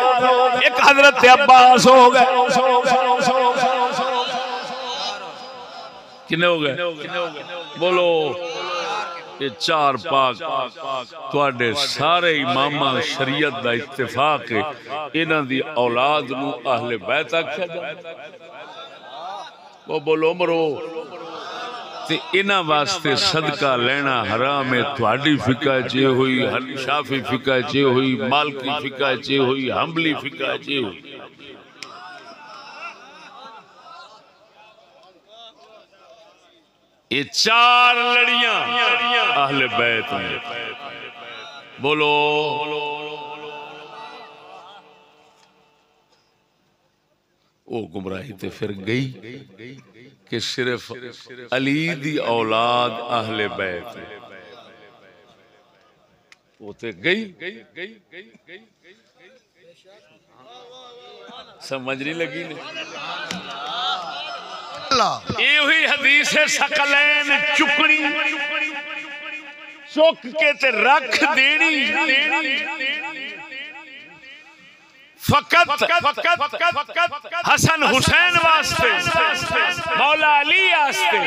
एक हजरत अब्बास हो गए। कितने हो गए? बोलो ये चार पाक तुहाडे सारे इमामा शरीयत दा इत्तेफाक है, इन्हां दी औलाद नू अहले बैत आख्या जांदा। वो बोलो मरो ते इन्हां वास्ते सदका लेना हराम है। तुहाडी फिका च हुई, शाफी फिका च हुई, मालकी फिका च हुई, हंबली फिका च हुई। ये चार लड़ियां अहले बैत में। बोलो वो गुमराही ते फिर गई कि सिर्फ अली दी औलाद अहले बैत है। वो ते गई समझ नहीं लगी ने। यही हदीस है सकलैन चुकनी, चुक के ते रख देनी। फकत हसन हुसैन वास्ते, मौला अली वास्ते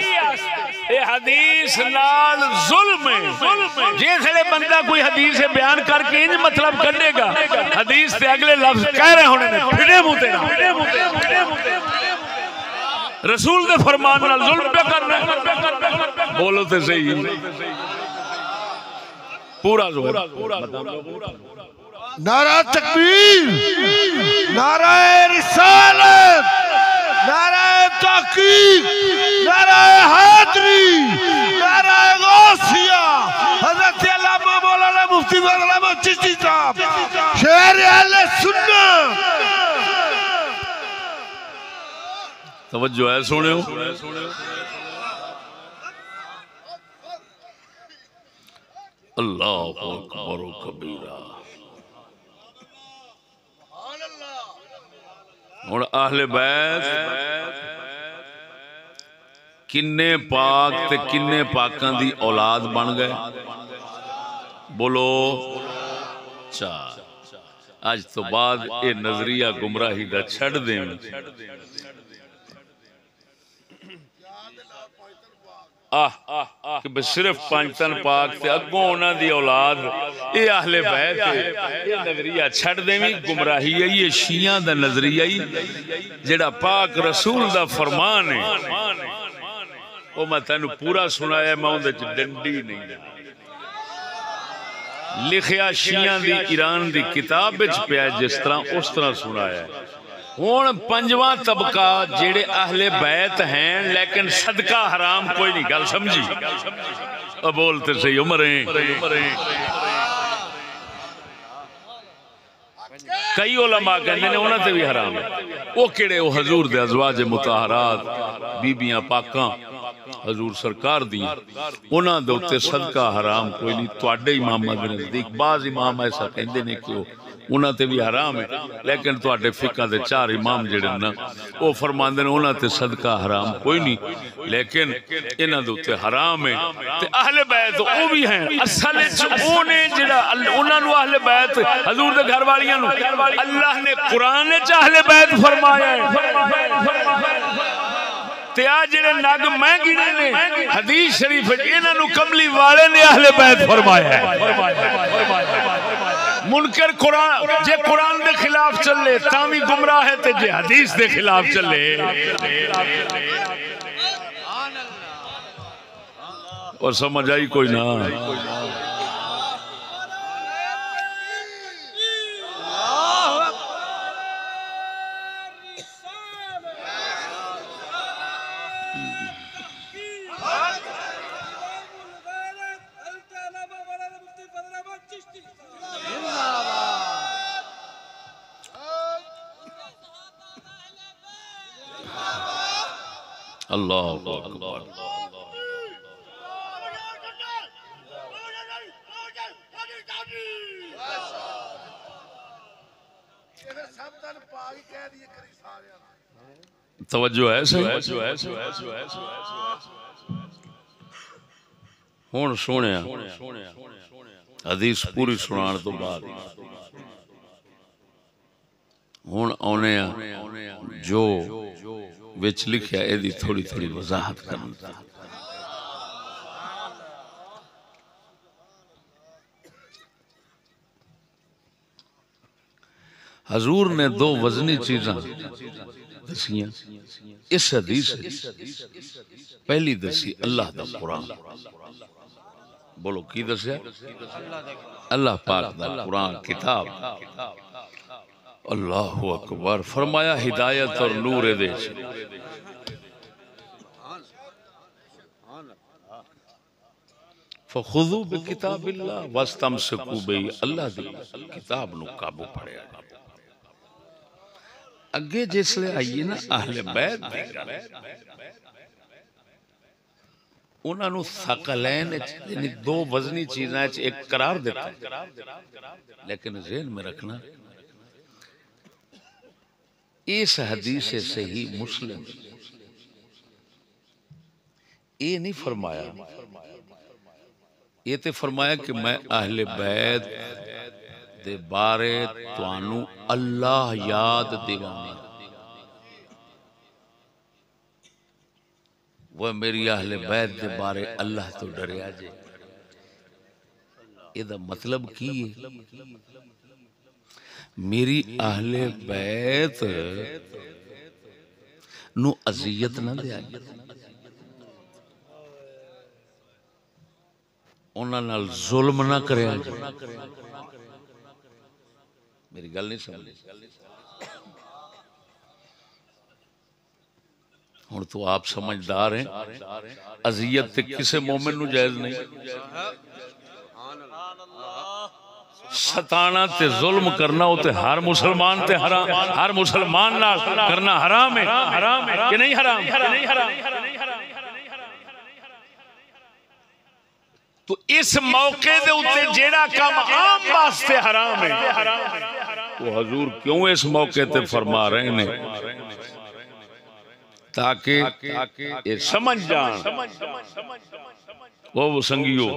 ये हदीस नाल जुल्म है। जिसले बंदा कोई हदीस बयान करके इंज मतलब कढेगा, हदीस ते अगले लफ्ज कह रहे होने ने फिरे मुंह ते रसूल दे फरमान नाल जुल्म पे करना। बोलो तो सही पूरा जोर। नारा तकबीर, नारा रिसालत, नारा तहकीक, नारा हैदरी, नारा गौसिया, हजरत अल्लामा मौलाना मुफ्ती फजल चिश्ती साहब, शेर अहले सुन्नत। तवज्जो है सुनियो। अल्लाहु अकबर कबीरा। हुण अहले बैत किन्ने पाक ते किन्ने पाकां दी औलाद बन गए? बोलो चार। अज तो बाद ये नजरिया गुमराही दा छड़ दें। कि सिर्फ पंचतन पाक ते अगों उन्हां दी औलाद ये अहले बैत है। ये नजरिया छड़ देवी गुमराही है। ये शिया दा नजरिया ही जेड़ा पाक रसूल दा फरमान है वो मैं तेनू पूरा सुनाया। मैं उहदे च डंडी नहीं लिखिया शिया दी ईरान दी किताब विच पिया जिस तरह उस तरह सुनाया। हुण पंजवां तबका जेड़े अहले बैत हैं लेकिन सदका हराम कोई नहीं। गल समझी? अब बोलते सही उमरे। कई उलमा कहते हैं उन्हां ते भी हराम है। वो किहड़े? वो हजूर दे अज़वाज मुताहरात, बीबियां पाकां हजूर सरकार दी उन्हां दे उत्ते सदका हराम कोई नहीं। तुहाडे इमामां दे नज़दीक बाज़ इमाम ऐसा कहंदे ने कि उन्हां ते भी हराम है, लेकिन तुहाडे फिका दे 4 इमाम जिहड़े ना वो फरमांदे ने उन्हां ते सदका हराम कोई नहीं, लेकिन इन्हां दे उत्ते हराम है। ते अहले बैत ओ भी हैं असल विच ओने जिहड़ा उन्हां नूं अहले बैत हजूर दे घर वालियां नूं अल्लाह ने कुरान विच अहले बैत फरमाया है। ते आ जिहड़े नग मैं गिने ने हदीस शरीफ विच इन्हां नूं कमली वाले ने अहले बैत फरमाया है। मुनकर कुरान जे कुरान दे खिलाफ चले तावी गुमराह है, ते जे हदीस दे खिलाफ चले और समझ आई कोई ना। अल्लाह अकबर। तवज्जो है सही हुण सुने हदीस पूरी सुनाण तो बाद हुण आने जो विच लिखिया एदी थोड़ी थोड़ी वजाहत करना। हजूर ने 2 वजनी चीज़ां दसियां इस हदीस। पहली दसी अल्लाह दा कुरान। बोलो की दसिया? अल्लाह पाक दा कुरान किताब। अल्लाहु अकबर। फरमाया हिदायत और नूर दे फखुदू बिकिताबिल्लाह वस्तमसिकू बिही। अल्लाह दी किताब नु काबू फड़िया। अगे जिसले आइए ना अहले बैत दी गल उन्हां नु सकलैन यानी 2 वजनी चीज़ां च एक करार दिता, लेकिन ज़हन में रखना इस हदीस सही मुस्लिम ये नहीं फरमाया, ये तो फरमाया कि मैं अहले बैत दे बारे तुहानू अल्लाह याद दिवाना। वह मेरी अहले बैत दे बारे अल्लाह तो डरिया जे। इहदा मतलब की है? मेरी अहले बैत नू अजियत ना दिया, उन्हां नाल जुल्म ना करया। मेरी गल नहीं समझ। हुण तो आप समझदार हैं, अजियत ते किसे मोमिन नू जायज नहीं। सताना ते जुल्म करना उते हर मुसलमान ते हराम, हर मुसलमान नाल करना हराम है कि नहीं हराम? तो इस मौके दे उते जेड़ा काम आम वास्ते हराम है वो हजूर क्यों इस मौके ते फरमा रहे ने? ताकि ये समझ जान वो संगियो,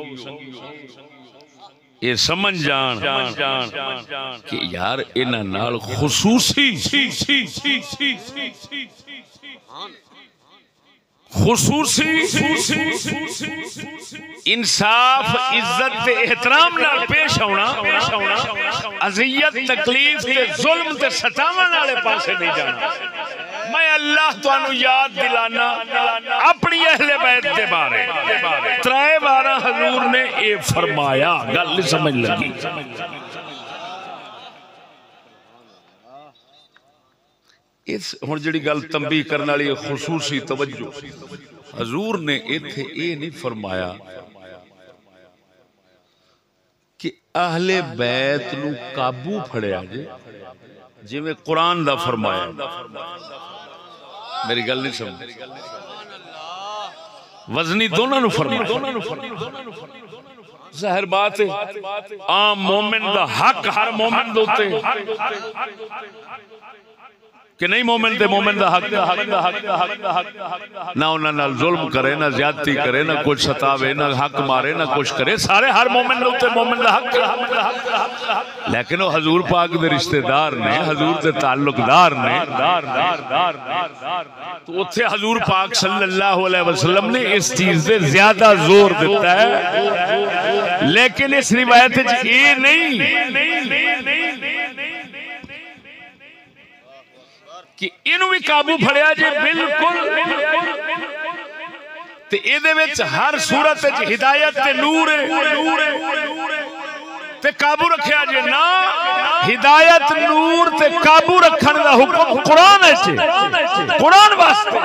ये समझ जान कि यार इन्हां नाल खुसूसी इंसाफ इज्जत ते एहतराम नाल पेश आउणा, अज़ियत तकलीफ ते जुल्म ते सतावन वाले पासे नहीं जाना। मैं अल्लाह तुहानू याद दिलाना अपनी अहले बैत के बारे 3 बार हजूर ने ये फरमाया। गल समझ लगी? इस हुण जिहड़ी गल तंबीह करने वाली खुसूसी तवज्जो, हजूर ने इत्थे ये नहीं फरमाया कि अहले बैत नू काबू फड़िया जे जिवें कुरान दा फरमाया। मेरी गल नहीं समझ? वजनी दोनों फरमाया। ज़ाहिर बात है आम मोमिन दा हक हर मोमिन दे उत्ते कि नहीं, मोमिन ते मोमिन दा हक ना उन्हां नाल जुल्म करे, ना ज्यादती करे, ना कुछ सतावे, ना हक मारे, ना कुछ करे, सारे हर मोमिन दे उत्ते मोमिन दा हक। लेकिन वो हजूर पाक दे रिश्तेदार ने, हजूर दे ताल्लुकदार ने, तो उत्थे हजूर पाक सल्लल्लाहु अलैहि वसल्लम ने इस चीज से ज्यादा जोर दिता है। लेकिन इस रिवायत ये नहीं कि इनू भी काबू फड़िया जे, बिल्कुल ते इहदे विच हर सूरत विच हिदायत ते नूर ते काबू रखिया जे ना। हिदायत नूर ते काबू रखण दा हुक्म कुरान है, कुरान वास्ते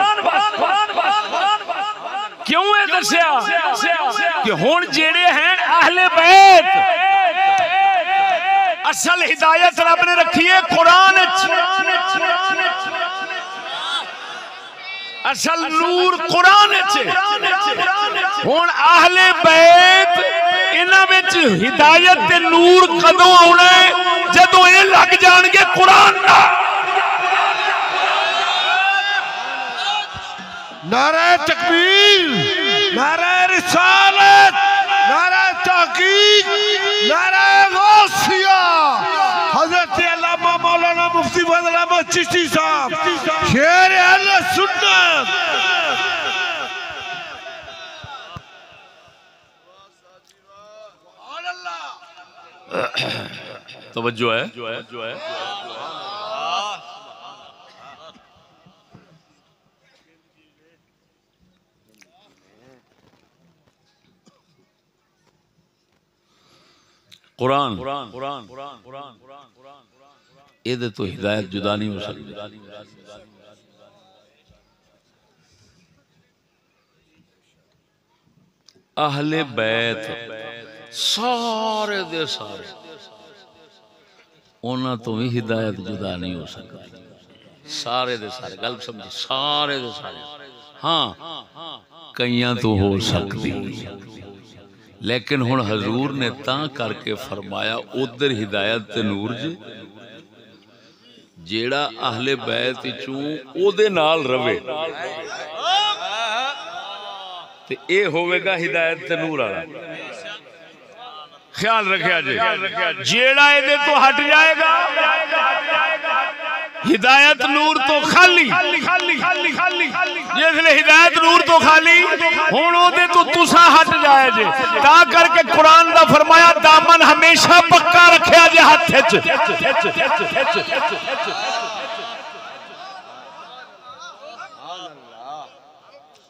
क्यों है दस्या कि हुण जेड़े हैं अहले बैत, असल हिदायत रब ने रखी है कुरान, असल नूर कुरान। हुण अहले बैत इन्हां विच हिदायत ते नूर कदों आउणा है? जदों ये लग जाणगे कुरान नाल। नारे तकबीर, नारे रिसालत, नारे तहकीक, नारे गौसिया। हजरत अल्लामा मौलाना मुफ्ती फजल अहमद चिश्ती साहब शेर अहले सुन्नत। तवज्जो है। कुरान ये तो हिदायत जुदा नहीं हो सकती। अहले बैत सारे दे सारे उन्हां तो भी हिदायत जुदा नहीं हो सकती। सारे दे सारे, गल समझी, सारे दे सारे। हाँ कईयां तो हो सकती, लेकिन हुण हजूर ने तां करके फरमाया उधर हिदायत ते नूर जे जेड़ा अहले बैत चों ओदे नाल रवे ते ए होवेगा हिदायत ते नूर वाला। ख्याल रखिया जे, जेड़ा एदे तो हट जाएगा हिदायत नूर तो खाली, जिसले हिदायत नूर तो खाली हुण ओदे तो तुसा हट जाए जे। ता करके कुरान दा फरमाया दामन हमेशा पक्का रखिया जे हाथ च।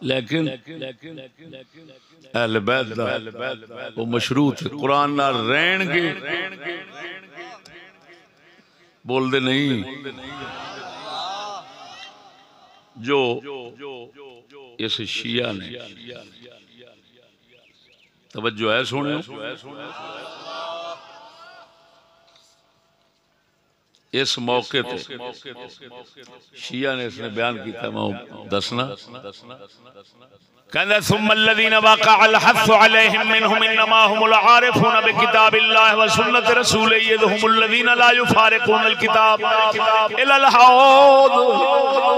लेकिन अहले बैत दा वो मशरूत कुरान नाल रहणगे, बोलते नहीं जो इस शिया ने। तवज्जो है, सुनियो। इस मौके पे शिया ने इसने बयान किया, मैं दसना कहंदा सुम्मल्लज़ीना वक़अल हस्सु अलैहिम मिनहुम इन्नमा हुमुल आरिफूना बिकिताबिल्लाहि व सुन्नति रसूलिही यदहुमुल्लज़ीना ला युफ़ारिक़ूनल किताब इलल हौद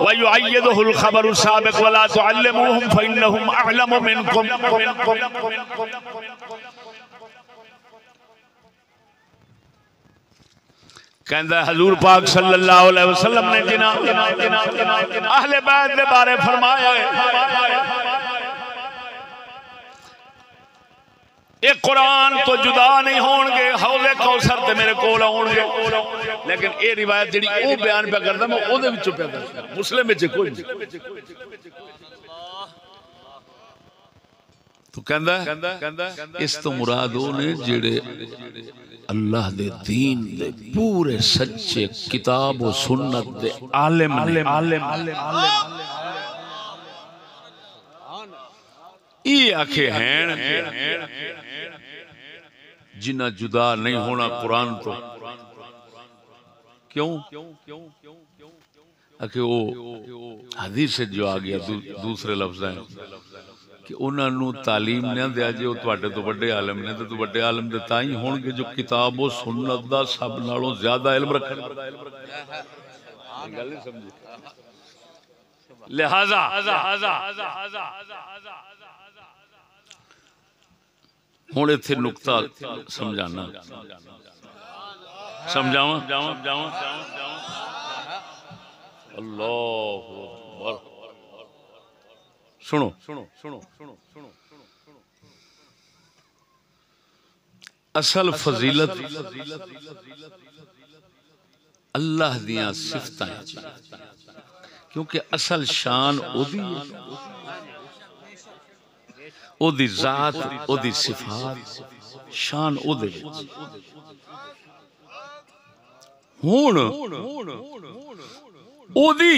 व युअय्यिदुहुल ख़बरु साबिक़ व ला तुअल्लिमूहुम फ़इन्नहुम अअलमु मिनकुम। कहंदा हजूर पाक सल्लल्लाहु अलैहि वसल्लम ने जिन्हां अहले बैत दे बारे फरमाया है ये कुरान तो जुदा नहीं होंगे, हौले कौसर ते मेरे कोल आउणगे। लेकिन ये रिवायत जिहड़ी ओ बयान पे करदा मैं ओदे विचों पे दसदा, मुस्लिम विच कोई नहीं। तो कहंदा इस तो मुराद ओ ने जिहड़े अल्लाह दे दीन दे पूरे सच्चे किताब और सुन्नत दे आलिम ये आखे हैं जिन्ना जुदा नहीं होना कुरान तो। क्यों आखे वो हदीस से जो आ गया दूसरे लफ्ज़ हैं कि उन्होंने तालीम नहीं दिया जे तुहाडे तो बड़े आलम ने तो बड़े आलम दे ताई होणगे जो किताब और सुन्नत दा सब नालों ज्यादा इल्म रखण। लिहाजा हुण इत्थे नुक्ता समझाना समझावा अल्लाह अकबर। सुनो असल फजीलत अल्लाह दियां सिफतां क्योंकि असल शान ओदी ओदी जात ओदी सिफात शान ओदे हुण ओदी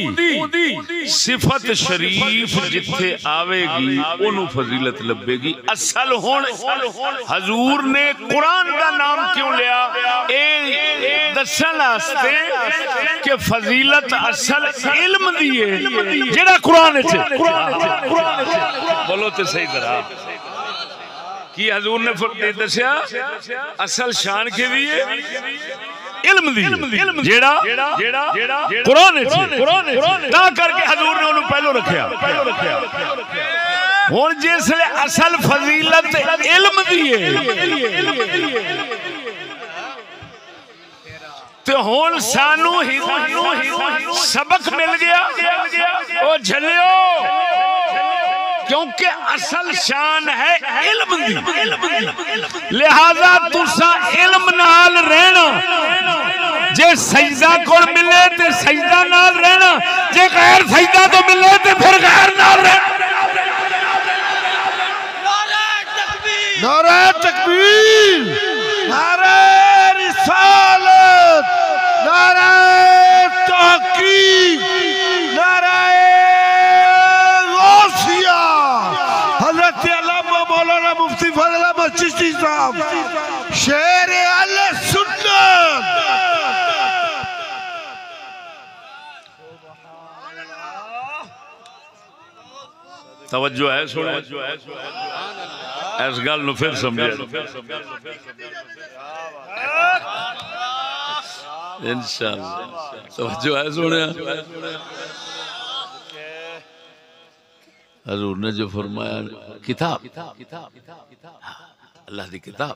सिफत शरीफ जिथे आवेगी ओनू फजीलत लभेगी। असल हुण हजूर ने कुरान का नाम क्यों लिया ए दसन वास्ते कि फजीलत असल इल्म दी है जेड़ा कुरान विच बोलो तो सही तरह की हजूर ने दसिया असल शान के लिए इल्म दी जेड़ा कुरान ता करके हजूर ने उन्हें पहलो रखिया। हुण जिसले असल फजीलत इल्म दी है तो हुण सानू सबक मिल गया ओ झलियो क्योंकि असल शान है इल्म दी। लिहाजा तुसा इल्म नाल रहना जे सजदा को मिले तो सजदा नाल रहना जे गैर सजदा तो मिले तो फिर गैर नाल रहना। नारे तकबीर नारे रिसालत नारे तहकीक नारे गौसिया हजरत अल्लामा मौलाना मुफ्ती फजल अहमद चिश्ती साहब शेर अहले सुन्नत। तवज्जो है सुनो इस गल नूं फिर समझे इंशाअल्लाह। तवज्जो है सुने हजूर ने जो फरमाया किताब अल्लाह दी किताब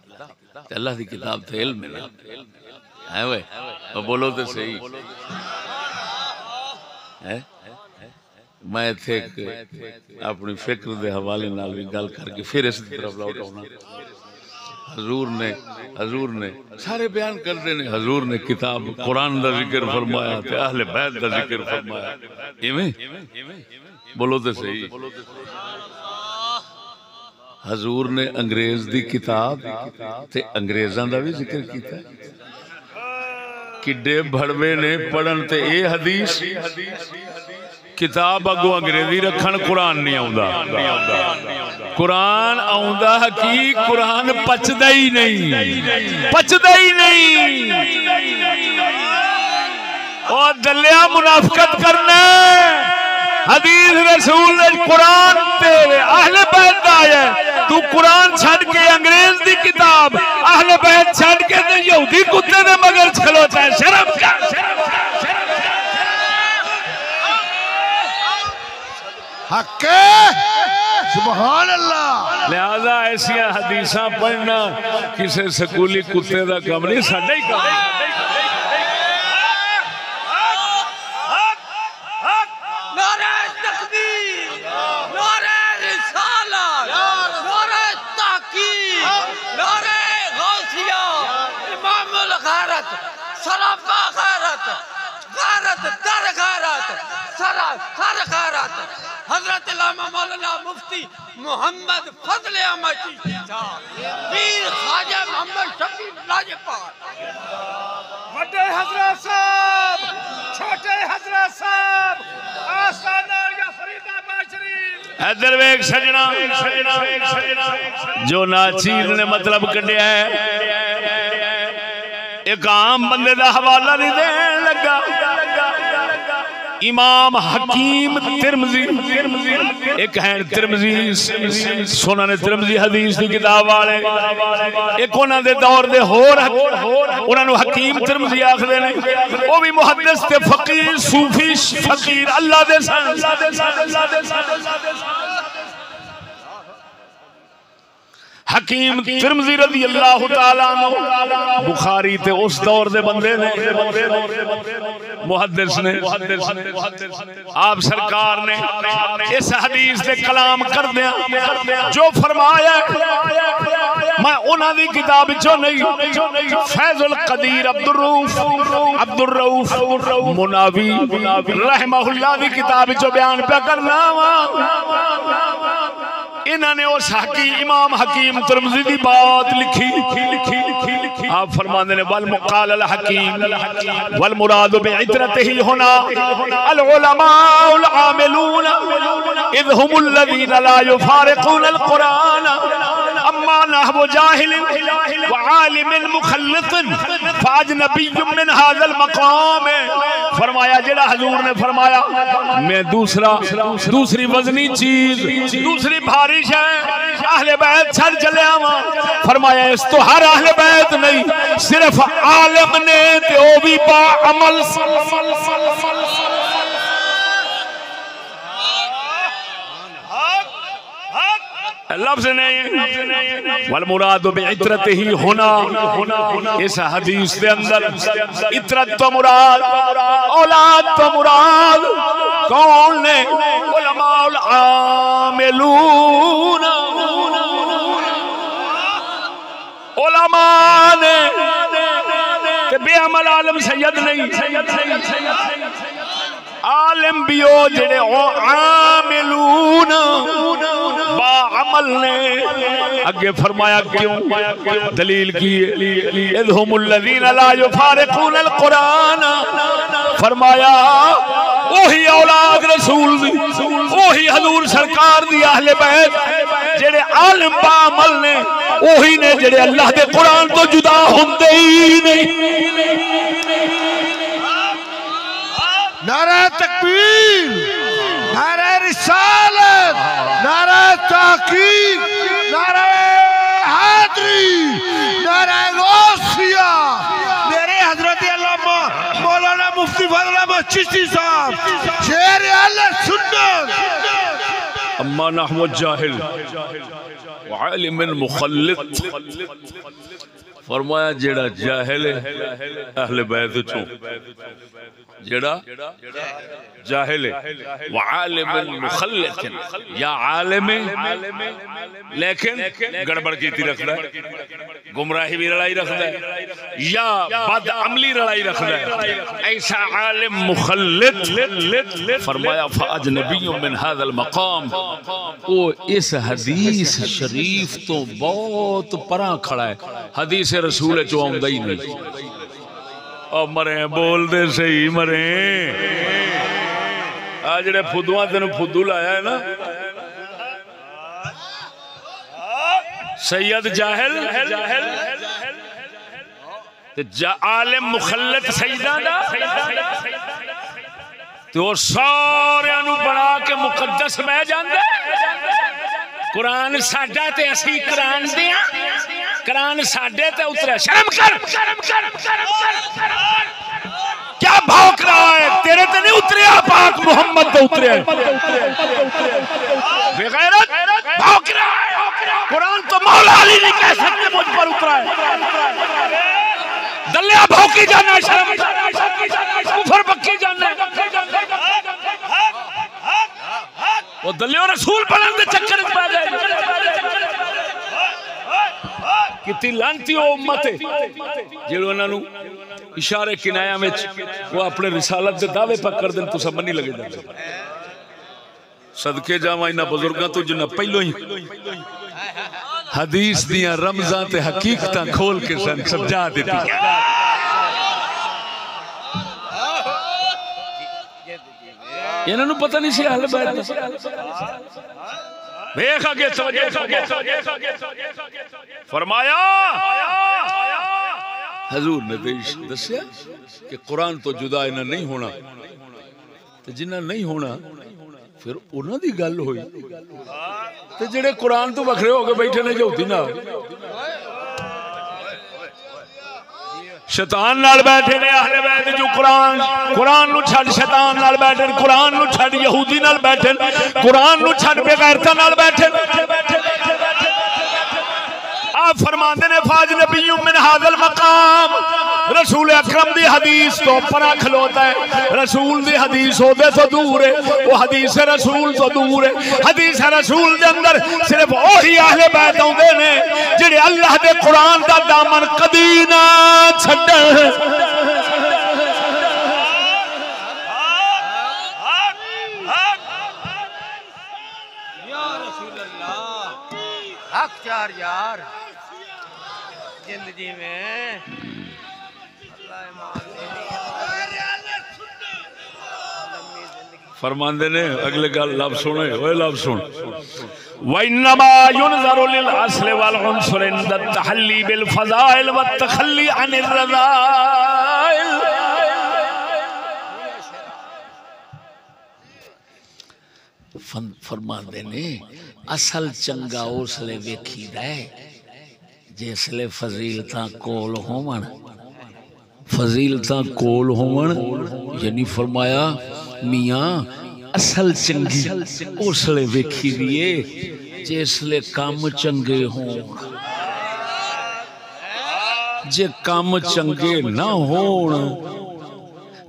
अल्लाह दी किताब तो इल्म है वे बोलो तो सही है। मैं इत्थे अपनी फिक्र के हवाले नाल भी गल करके फिर इस तरफ लौट आउणा। हजूर ने सारे बयान करते ने हजूर ने किताब कुरान का जिक्र फरमाया ते अहले बैत का जिक्र फरमाया इवें बोलो तो सही। हजूर ने अंग्रेज दी किताब ते अंग्रेजां दा भी जिक्र किया। किड्डे भड़वे ने पढ़न ते ए हदीस किताब अगो अंग्रेजी रखन कुरान नहीं आउंदा। कुरान आउंदा की कुरान पचदा ही नहीं और दलिया मुनाफिकत करना हदीस रसूल ने कुरान तेरे अहले बैत दा आया तू कुरान छड़ के अंग्रेज दी किताब अहले बैत छड़ के ते यहूदी कुत्ते दे मगर खलोता है। शर्म कर हक्के सुभान अल्लाह। लिहाजा ऐसिया हदीसा पढ़ना किसी स्कूली कुत्ते का काम नहीं साडा ही काम है। नारे तकबीर नारे रिसालत नारे तहकीक नारे गौसिया इमामुल गैरत सराफा गैरत गैरत दर गैरत सर गैरत हजरत अल्लामा मौलाना मुफ्ती मोहम्मद फजल अहमद चिश्ती साहब पीर ख्वाजा मोहम्मद शफी लाजपाल बड़े हजरत साहब छोटे हजरत साहब आस्ताना या फरीदाबाद शरीफ इधर वेख सजना जो नाचीर ने मतलब कढ़िया है एक आम बंदे का हवाला नहीं देन लगा इमाम हकीम तिरमिजी, एक है तिरमिजी सुनन तिरमिजी हदीस की किताब वाले, एक उन्हां दे दौर दे होर उन्हां नु हकीम तिरमिजी आखदे ने, वो भी मुहद्दिस ते फकीर सूफी फकीर अल्लाह दे हकीम तिरमिजी रज़ी अल्लाह तआला अन्हु बुखारी ते उस दौर दे बंदे ने, मुहद्दिस ने, आप सरकार ने इस हदीस दे कलाम कर दिया जो फरमाया मैं उन्हां दी किताब चो नहीं, फैजुल कदीर अब्दुर रऊफ मुनावी रहमहुल्लाह दी किताब चो बयान पे करना वा। इन्होंने उस इमाम हकीम तिरमिजी की बात लिखी। आप फरमाते ने वल मुकाल अल हकीम वल मुराद बिइतरतिही हुना अल उलमाउल आमिलून इद हुमुल लज़ीना ला युफारिकून अल कुरान अम्मा नहवु जाहिल व आलिमिन मुखल्लितिन फाजनबिय्युम मिन हाज़ल मकाम। फरमाया जेड़ा हजूर ने फरमाया मैं दूसरी वजनी चीज दूसरी भारी अहले बैत छड़ चले आवा। फरमाया इस तो हर अहले बैत नहीं, सिर्फ आलिम ने ते ओ भी बा अमल लफ्ज़ नहीं वल मुराद बिइतरतिही हुना। इस हदीस के अंदर इतरत तो मुराद, औलाद तो मुराद कौन ने? उलमाउल आमिलून, उलमा ने ते बेअमल आलम सैयद नहीं, आलिम भी हो जेड़े आमिलून बा अमल ने। अगे फरमाया क्यों? दलील की इदहुमुल लज़ीना ला युफारिकून अल कुरान। फरमाया ओही औलाद रसूल दी, ओही हजूर सरकार दी अहले बैत जेड़े आलिम बा अमल ने, ओही ने जेड़े अल्लाह दे कुरान तो जुदा हुंदे ही नहीं। नारा तकबीर, नारा रिसालत, नारा ताकीद, नारा हैदरी, नारा गौसिया। मेरे हजरत अल्लामा मौलाना मुफ्ती फजल अहमद चिश्ती साहब शेर अहले सुन्नत। अम्मा नहवु जाहिल व आलिमिन मुखल्लित। फरमाया जेड़ा जाहिल अहले बैत चो, जेड़ा जाहिल व आलिमिन मुखल्लित या आलिम लेकिन गड़बड़ की रखता है, गुमराही भी लड़ाई रखता है या बद अमली लड़ाई रखता है, ऐसा आलिम मुखल्लित। फरमाया फअजनबिय्युम मिन हाज़ल मकाम, वो इस हदीस शरीफ तो बहुत परा खड़ा है, हदीस रसूल चो आउंदा ही नहीं। और मरे बोल दे सही मरे आ जेड़े फुदुआ तेन फुदू लाया है ना, सैयद जाहिल आलिम मुखल्लत सईदा दा तो सारे बना के मुकद्दस बह जांदे। कुरान साडा ते असी कुरान दिया, कुरान साडे ते उतरा। शर्म कर, क्या भौंक रहा है? तेरे ते नहीं उतरिया, पाक मोहम्मद तो उतरे। बेगैरत भौंक रहा है। कुरान तो मौला अली नहीं कह सकते मुझ पर उतरा है। दलिया भौंकी जाना, शर्म कुफर बक्की जाना। वो दलिया रसूल बनने के चक्कर में पड़ गए। कितनी लानती उम्मत है जिहड़े उन्होंने इशारे किनाया में वो अपने रिसालत के दावे पक कर दें, तुसा मनी लगे जाते। सदके जावा इन्हां बुजुर्गां तो जिन्हां पहलों ही हदीस दियां रमज़ां ते हकीकतां खोल के समझा देती। इन्होंने पता नहीं सी अहले बैत देख आगे फरमाया। हजूर ने दसिया कि कुरान तो जुदा इन्हें नहीं होना, ते जिन्ना नहीं होना फिर उन्हां दी गल होई ते जेड़े कुरान तो वखरे हो के बैठे ने यहूदी नाल शैतान नाल बैठे ने अहले बैत जो कुरान नु छड़ शैतान नाल बैठे कुरान नु छड़ यहूदी नाल बैठे कुरान नु छड़ बेगैरता नाल बैठे आप फरमाते ने फाज नबीयुम मिन हाज़ल मकाम रसूल अकरम दी हदीस तो परा खलोता है रसूल दी हदीस होदे तो दूर है वो हदीस रसूल तो दूर है हदीस रसूल दे अंदर सिर्फ वही अहले बैत आउंदे ने जेड़े अल्लाह दे कुरान दा दामन कदी ना छड्डण या रसूल अल्लाह हक चार यार जिंदगी में फरमांदे ने अगले गल लब सुने ओए लब सुन वइन्नमा युनज़रु लिल अस्ल वल उन्सुर इंद तहल्ली बिल फज़ाइल व तखल्ली अनिर रज़ाइल फरमांदे ने असल चंगा उसले वेखीदा है जिसले फजीलतां कोल होवन फजीलतां कोल होवन यानी फरमाया मियां असल चंगी उसले वेखी दिए जिसले काम चंगे होण जे काम चंगे ना होण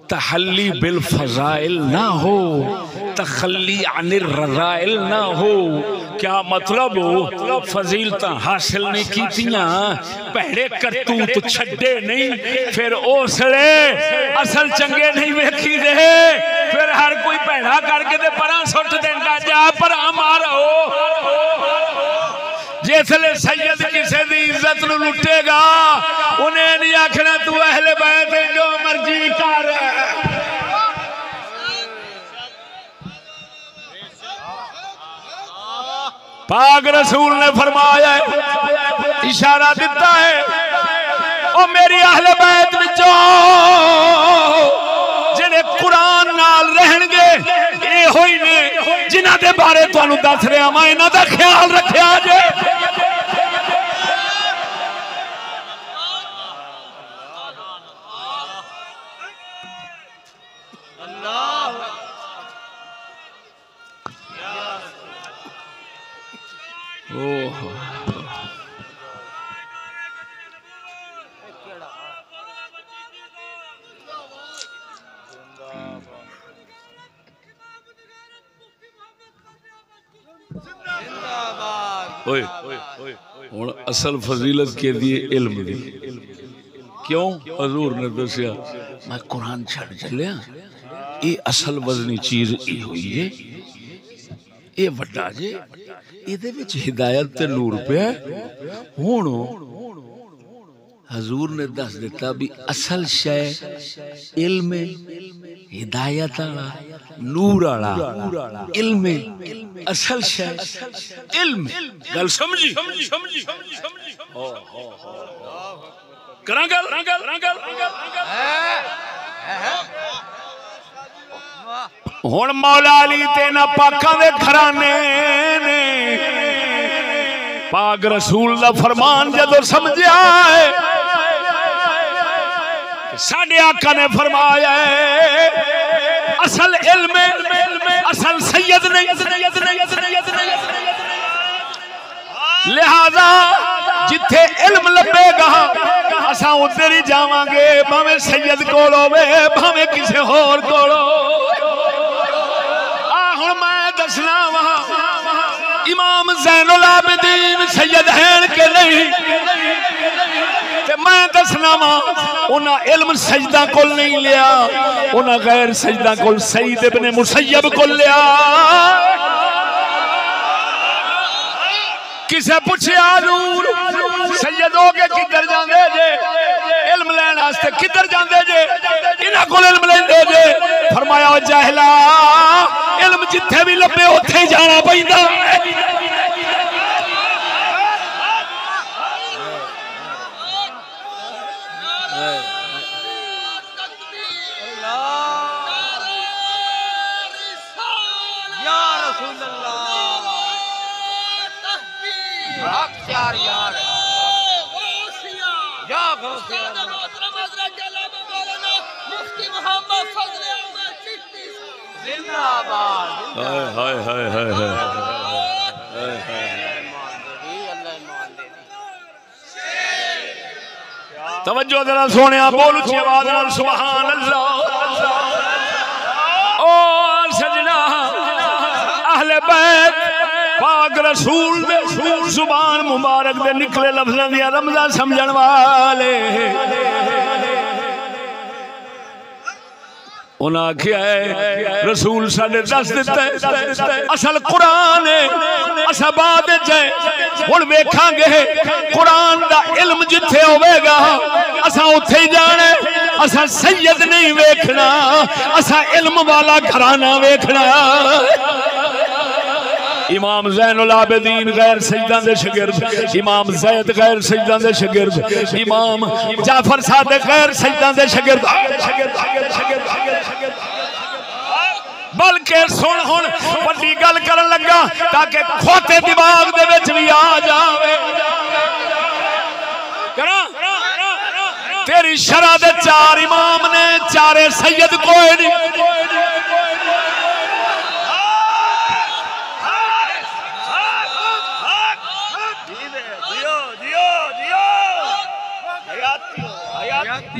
तहल्ली बिल फजाइल ना हो तखल्ली अनिर रज़ाइल ना हो क्या मतलब हो फजीलता हासिल नहीं कीतियां पहले करतूत छड्डे नहीं फिर उसले असल चंगे नहीं वेखी दे फिर हर कोई भैड़ा करके ते परां सुट देंदा जा परां मारो जिसले सैयद किसी दी इज्जत नूं लुटेगा उन्हें नहीं आखना तू अहले बैत जो मर्जी कर पाक रसूल ने फरमाया इशारा दिता है ओ मेरी अहले बैत विचों जिहड़े कुरान नाल रहणगे ए होई ने जिन्हां दे बारे तुहानूं दस रहा मैं इन्हां दा ख्याल रखिया जे हुण असल फजीलत के दिए इल्म दी क्यों हजूर ने दसिया मैं कुरान छड़ चलिया ये असल वजनी चीज ये हुई है ये वड्डा जे इहदे विच हिदायत ते नूर पिया हुण हजूर ने दस दिता भी असल शय इल्म हिदायत वाला नूर वाला इल्म असल शय इल्म गल समझी करा गल हुण मौला अली ते ना पाकां दे घराने ने पाक रसूल दा फरमान जदों समझिया है साडे आका ने फरमाया असल इल्म असल सैयद नहीं लिहाजा जिथे इल्म लभेगा असा उधर ही जावांगे भावें सैयद कोल होवे भावें किसी होर कोल हुण मैं दसना वहां इमाम ज़ैनुल आबिदीन सैयद हैं के नहीं ते मैं दसना वा उन्हां इल्म सजदा कोल नहीं लिया उन्हां गैर सजदा कोल सईद इब्ने मुसय्यब कोल लिया किसे पूछया हजूर सैयद हो के किधर जांदे जे इल्म लैण वास्ते किधर जांदे जे इन्हां कोल इल्म लैंदे जे फरमाया ओ जाहिला इल्म जिथे भी लभे उत्थे ही जाना पैंदा चार यार या गौसिया जिंदाबाद हाय हाय हाय हाय तवज्जो जरा सोने बोल उच्ची आवाज नाल सुभान अल्लाह। ओ सजना अहले बैत पाक रसूल दे जुबान मुबारक दे निकले लफ्ज़ां दी रमज़ां समझण वाले उन्हें आख्या है रसूल साढ़े दस दिता है असल कुरान है असा बाद हुण वेखांगे कुरान दा इल्म जिथे होवेगा असा उथे ही जाना असा सैयद नहीं वेखना असा इल्म वाला घराना वेखना। इमाम ज़ैनुल आबिदीन गैर सजदा दे शागिर्द इमाम ज़ैद गैर सजदा दे शागिर्द इमाम जाफर सादिक गैर सजदा दे शागिर्द बल्कि सुन हुण बड़ी गल करन लगा ताकि खोते दिमाग दे विच भी आ जावे करा तेरी शरअ दे चार इमाम ने चारे सैयद कोई नहीं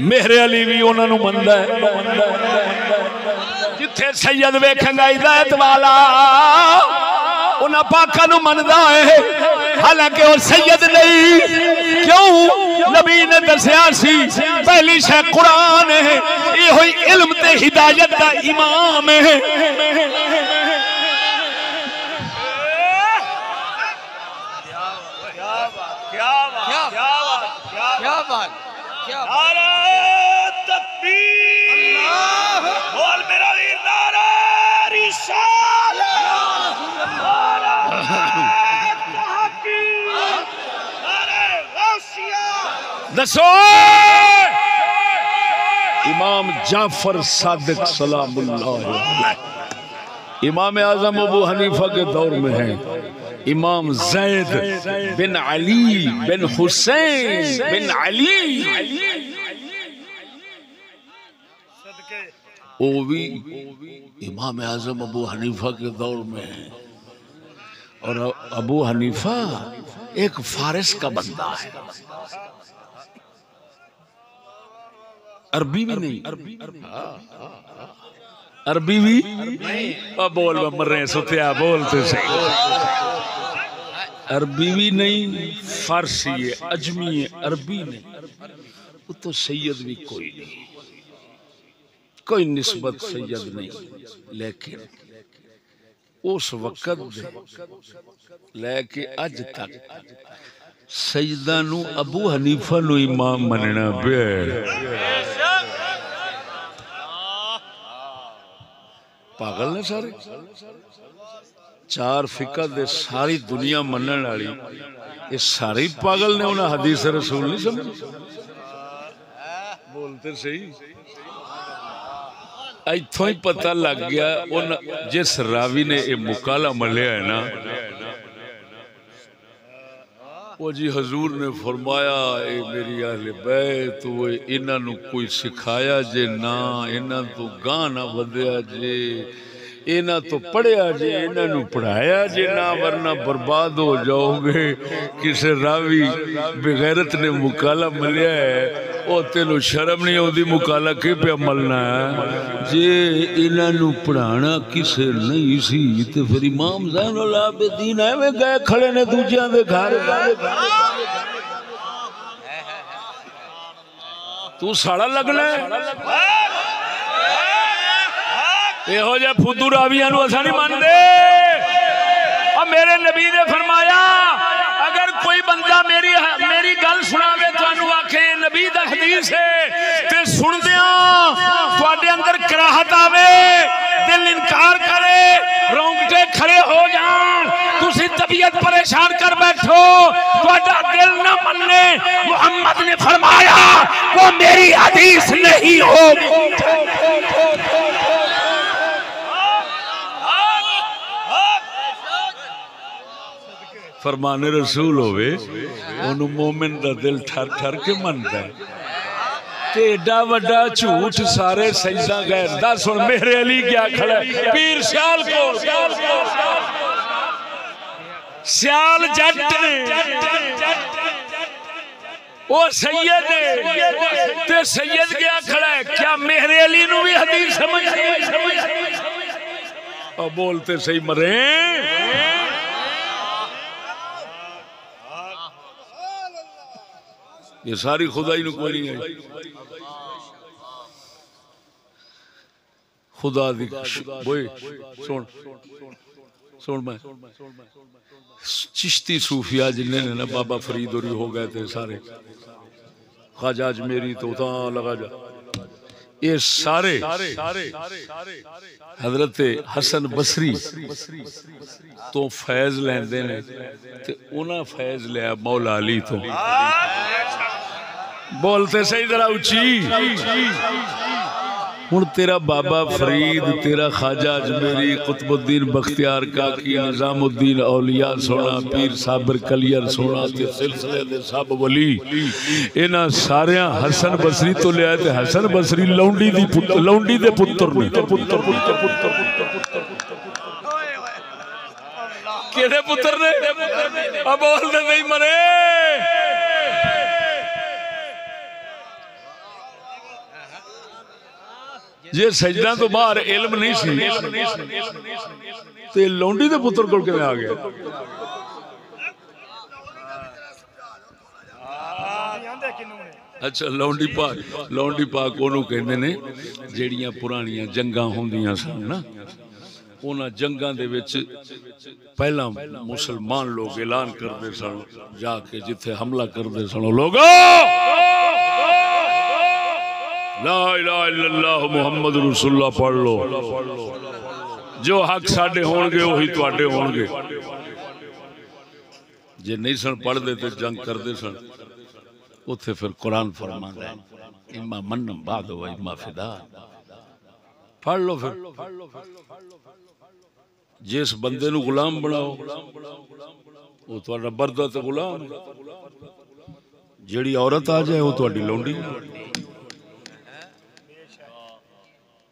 मेरे अली भी उन्होंने मनदा है जिथे सैयद वेखेगा हिदायत वाला उन्हें पाका नू मनदा है हालांकि वो सैयद नहीं क्यों नबी ने दसिया सी पहली शह कुरान है ये इल्म ते हिदायत दा इमाम है। क्या बात बोल मेरा वीर नारा रिसालत दसो इमाम जाफर सादिक सलामुल्लाह इमाम आजम अबू हनीफा के दौर में है इमाम जैद बिन अली बिन हुसैन बिन अली वो भी इमाम आजम अबू हनीफा के दौर में है और अबू हनीफा एक फारिस का बंदा है अरबी भी नहीं अरबी भी बोल मर रहे सुतिया बोलते सही अरबी भी नहीं फारसी है अजमी है अरबी नहीं वो तो सैयद भी कोई नहीं कोई निस्बत सैयद नहीं लेकिन उस वक्त लेके अज तक सैयदा नू अबू हनीफा नू इमाम मनना पिया पागल ने सारे चार फिका दे सारी दुनिया मनन वाली ये सारे पागल ने उन्हें हदीस रसूल नहीं समझी बोलते सही इथों ही पता लग गया उन जिस रावी ने ये मुकाला मलिया है ना वो जी हजूर ने फरमाया ए मेरी अहले बैत वो इन्हां कोई सिखाया जे ना इन्हां तो गां ना वधिया जे इन्हां तो पढ़िया जे इन्हां पढ़ाया जे ना वरना बर्बाद हो जाओगे। किसी रावी बेगैरत ने मुकाला मलिया है वो तेनों शर्म नहीं आती मुकाला कि पे मलना है जे इन्हां पढ़ाना किसे नहीं सी तो फिर इमाम ज़ैनुल आबिदीन एवें गए खड़े ने दूजियां दे घर तू साड़ा लगना यहो जे फुदू रावियां नूं असां नहीं मानदे। और मेरे नबी ने फरमाया अगर कोई बंदा मेरी गल सुनावे तुहानू आखे नबी दा हदीस है ते सुनदियां तुहाडे अंदर कराहत आवे दिल इनकार करे रोंगटे खड़े हो जान तुसी तबीयत परेशान कर बैठो तुहाडा दिल ना मन्ने मुहम्मद ने फरमाया वो मेरी हदीस नहीं होगी। फरमाने रसूल होवे ओनू मोमिन दा दिल ठर ठर के मनदा है ते एडा वड्डा झूठ सारे सजदा गए। दस हुण मेरे अली क्या खड़ा है पीर सियाल को सियाल जट ने ओ सैयद ते सैयद क्या खड़ा है क्या मेरे अली नू भी हदीस समझ और बोलते सही मरे ये सारी खुदाई नू कोई नहीं है खुदा दी बोए सुन सुन मैं चिश्ती सूफिया जिन्हें ने ना बाबा फरीद और हो गए थे सारे ख्वाजा अजमेरी तो लगा जा ये सारे हजरत हसन बसरी तो फैज लेंदे ने ते उन्हां फैज लिया मौला अली तो बोलते सही जरा उची हुण तेरा बाबा फरीद तेरा ख्वाजा अजमेरी कुतुबुद्दीन बख्तियार काकी निजामुद्दीन औलिया सोना पीर साबर कलियर सोना ते सिलसिले दे सब वली इन्हां सारियां हसन बसरी तो लिया ते हसन बसरी लौंडी दे पुत्र ने केड़े पुत्र ने अब बोलदे नहीं मरे जे सजदा तो बाहर इल्म नहीं सी ते लौंडी दे पुत्र कोल किवें आ गया अच्छा लौंडी पाक ओनू कहंदे ने जेड़ियां पुरानियां जंगां होंदियां सन ना उन्हां जंगां दे विच पहला मुसलमान लोग ऐलान करदे सन जाके जिथे हमला करदे सन लोगो ला इलाहा इल्लल्लाह मुहम्मद रसूलुल्लाह पढ़ लो जो हक साडे होणगे वही तुहाडे होणगे जे नहीं सन पढ़दे ते जंग करदे सन उथे फिर कुरान फरमांदा है इम्मा मन बाद व इम्मा फिदा पढ़ लो फिर जिस बंदे नू गुलाम बनाओ वो तुहाडा बरदा ते गुलाम जेड़ी औरत आ जाए वो तुहाडी लौंडी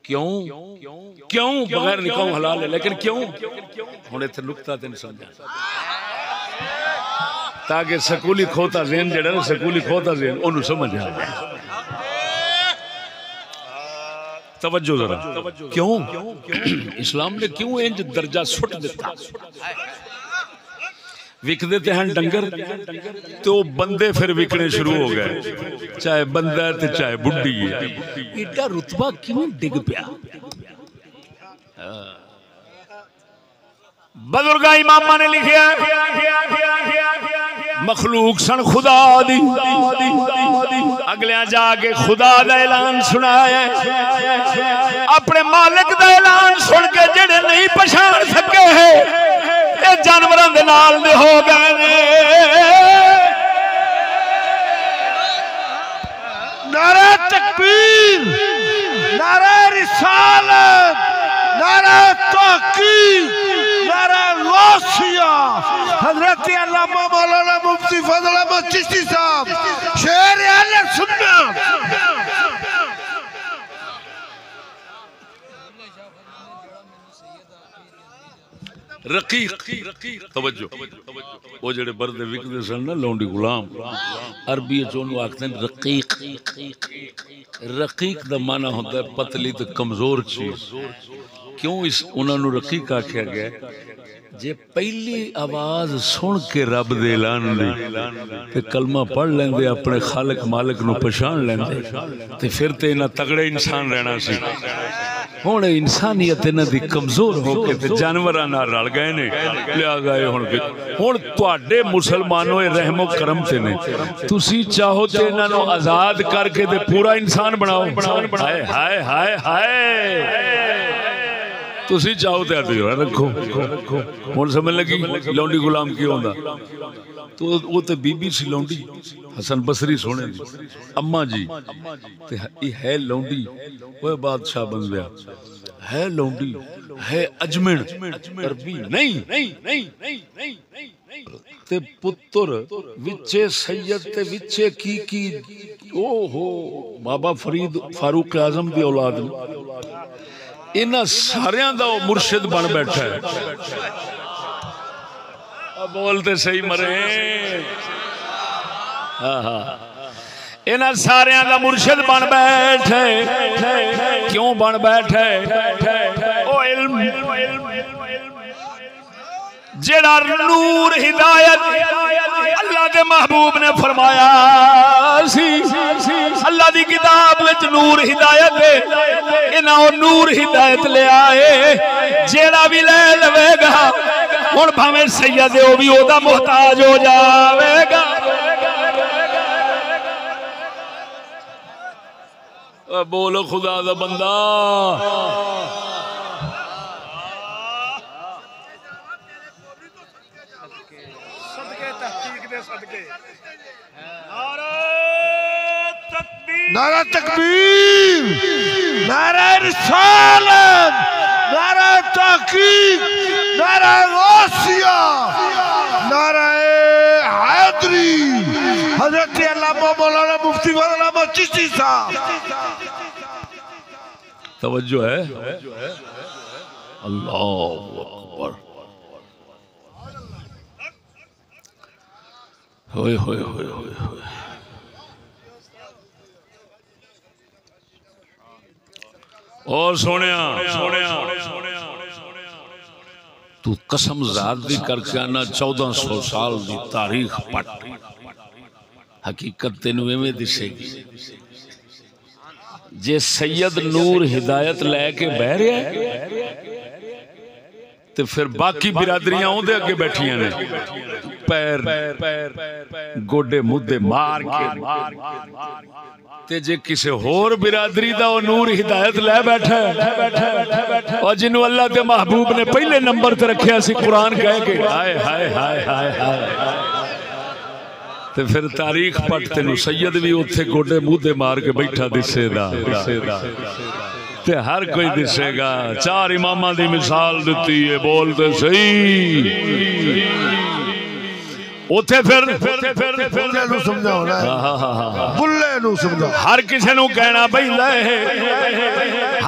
क्यों क्यों बगैर निकाह हलाल है लेकिन क्यों हुण इत्थे नुक्ता तेन समझा ताकि स्कूली खोता ज़हन जेड़ा ना स्कूली खोता ज़हन ओनू समझ आ जाए तवज्जो जरा क्यों इस्लाम ने क्यों इंज दर्जा सुट दिता विकदे ते हैं डंगर तो बंदे फिर विकने शुरू हो गए चाहे बंदा है चाहे बुढ़ी है एडा रुतबा क्यों डिग पिया बुजुर्ग इमामा ने लिखा मखलूक सन खुदा दी अगलियां जाके खुदा दा ऐलान सुनाया अपने मालिक दा ऐलान सुन के जेड़े नहीं पछाण सके है जानवरों के नाल दे हो गए ने नारा तकबीर नारा रिसालत नारा तहकीक नारा गौसिया हजरत अल्लामा मौलाना मुफ्ती फजल अहमद चिश्ती साहब शेर अहले सुन्नत रकीक तवज्जो वो जेड़े बरदे विकदे सन ना लौंडी गुलाम अरबी च ओनू आखदे ने रकीक रकीक दा माना होंदा है पतली ते कमजोर चीज क्यों इस उन्हां नू रकीक आख्या गया जे पहली आवाज सुन के रब दे ऐलान दी ते कलमा पढ़ लेंदे अपने खालिक मालिक नू पहचान लेंदे ते फिर ते इन्हां तगड़े इंसान रहना सी हुण इंसानियत इन्हां दी कमजोर हो के ते जानवरां नाल रल गए ने लिहाजा हुण तुहाडे मुसलमानों रहमो करम ते ने तुसी चाहो ते इन्हां नू आजाद करके ते पूरा इंसान बनाओ हाय हाय हाय हाय तुसी चाहो ते रखो हुण समझ लगी लौंडी गुलाम की होंदा तो वो तो बीबी सी लौंडी हसन बसरी सोने अम्मा जी ते है लौंडी वो बादशाह बन गया है लौंडी है अजमिन अरबी नहीं ते पुत्र विचे सैयद ते विचे की ओहो बाबा फरीद फारूक आजम दी औलाद इन्हां सारियां दा मुर्शिद बन बैठा है। बोलते सही मरे इन्हां सारियां दा मुर्शिद बन बैठे। क्यों बन बैठे? ओ इल्म जेड़ा नूर हिदायत अल्लाह के महबूब ने फरमाया सी अल्लाह दी किताब विच नूर हिदायत है इन्हां ओ नूर हिदायत ले आए जेड़ा भी ले लवेगा हुण भावें सैयद ओ भी ओदा मोहताज हो जावेगा। बोलो खुदा दा बंदा नारा तकबीर, नारा रिसालत, नारा तहकीक, नारा गौसिया, नारा हैदरी, हजरत अल्लामा मौलाना मुफ्ती फजल अहमद चिश्ती साहब। तवज्जो है अल्लाहु अकबर। होए होए होए होए होए और सोनिया तू कसम ज़ात दी करके आना 1400 साल दी तारीख पट हकीकत तेनू एवें दिसेगी। जे सैयद नूर हिदायत लैके बह रहा है तो फिर बाकी बिरादरियां उहदे अगे बैठियां ने पैर गोडे मुद्दे मार के ते जे किसी होर बिरादरी दा ओ नूर हिदायत लै बैठा और जिन्हों अल्लाह के महबूब ने पहले नंबर ते रखिया सी कुरान कह के हाय हाय हाय हाय हाय ते फिर तारीख पट तेनू सैयद भी उत्थे गोडे मुद्दे मार के बैठा दिसेगा ते हर कोई दिसेगा। चार इमामा दी मिसाल दिती है बोलते सही उथे फिर समझाओ ना बुल्ले नू समझाओ हर किसी नू कहना पैंदा है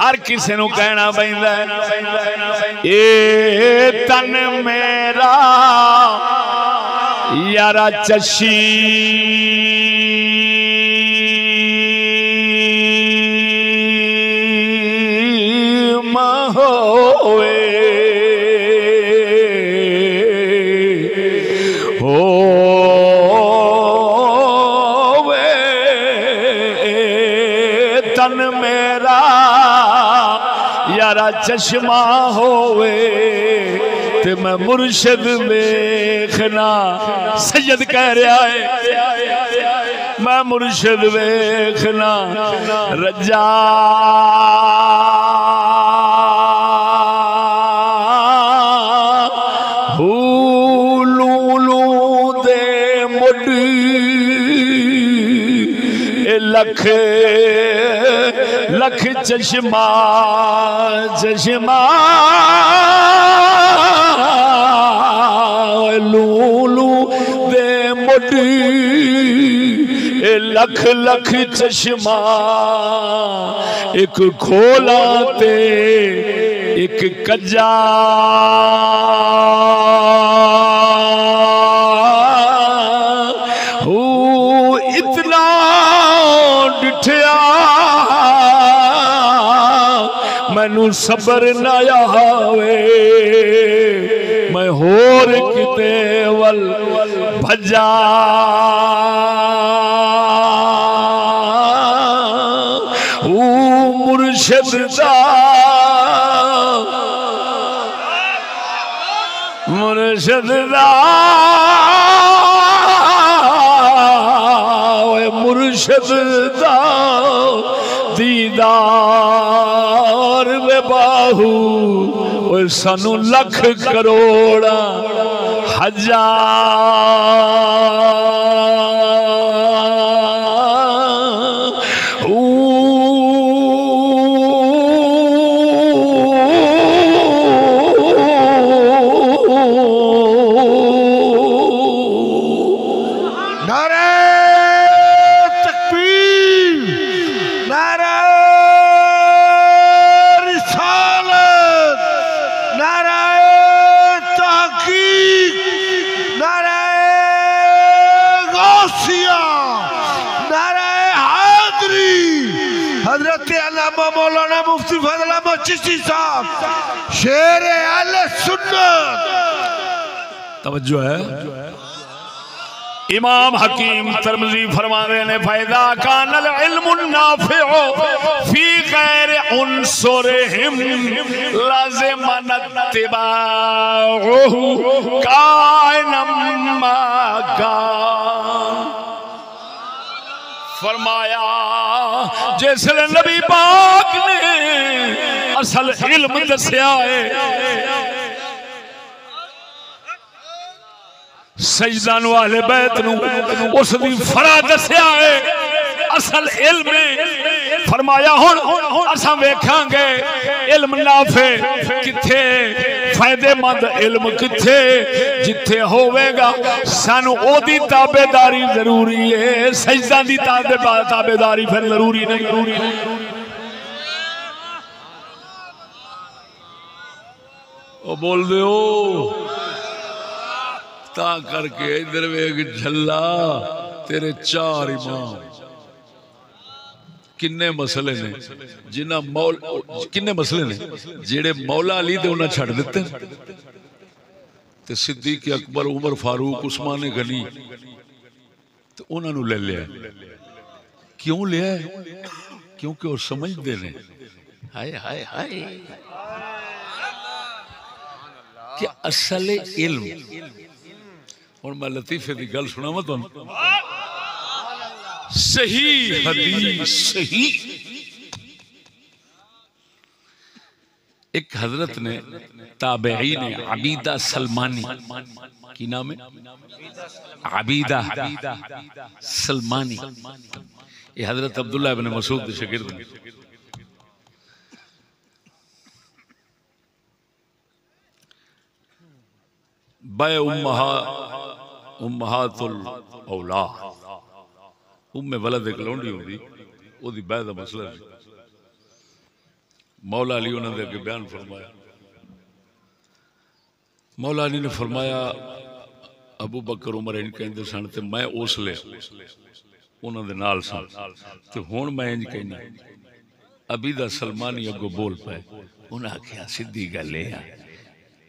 हर किसी नू कहना पैंदा है ए तन मेरा यारा चशी होवे होवे तन मेरा यारा चश्मा होवे ते मैं मुर्शिद वेखना सैयद कह रहा है मैं मुर्शिद वेखना रजा लख लख चश्मा चश्मा लूलू दे मुड़ी लख लख चश्मा एक खोला ते एक कज्जा इतना डिठिया मैनू सबर न आवे मैं होर किते वल भजा मुर्शिद दा मुर्शिद दा मुर्शिद दा दीदार वे बाहू सानू लख करोड़ा हजार तहकीक, नारे गौसिया, नारे हैदरी, हजरत अल्लामा मौलाना मुफ्ती फजल अहमद चिश्ती साहब शेर अहले सुन्नत। तवज्जो है। इमाम हकीम तिरमिज़ी फरमाते ने फ़ैज़ा कानल इल्मु नाफ़िउ फ़ी गैरि उन्सुरिहिम लाज़िमन इत्तिबाउहु काइनम मा कान। फरमाया जिसले नबी पाक ने असल इल्म दस्या है, सजदा नूं अहले बैत नूं उस दी फरा दस्या है, असल इल्म फरमाया हुण असां वेखांगे इल्म नाफे किथे, फायदेमंद इल्म किथे, जिथे होवेगा सानू ओदी ताबेदारी जरूरी है, सजदा दी ताबेदारी फिर जरूरी नहीं। ओ बोल दो ता करके इधर वेग झल्ला तेरे चार इमाम किन्ने मसले ने जिन्ना मौल किन्ने मसले ने जेड़े मौला अली दे उन्हें छड़ दिते ते सिद्दीक अकबर उमर फारूक उस्मान गनी तो उन्होंने ले लिया। क्यों लिया? क्योंकि वो समझते ने हाय हाय हाय कि असल इल्म। हुण मैं लतीफे की गल सुनावां तुहानूं, सही हदीस सही। एक हजरत ने ताबेई ने आबिदा सलमानी की नाम है आबिदा सलमानी, ये हजरत अब्दुल्लाह इब्न मसूद के शागिर्द हैं। बे उम्महातुल औलाद उम्मे वलद एक लौंडी होंदी ओदी बै दा मसला है। मौला अली उन्होंने अगे बयान फरमाया, मौला अली ने फरमाया अबू बकर उमर इंज कहते सन ते मैं उसले उन्होंने नाल सन ते हुण मैं इंज कहना। अबीदा सलमानी अगो बोल पाए, उन्हें आख्या सीधी गल है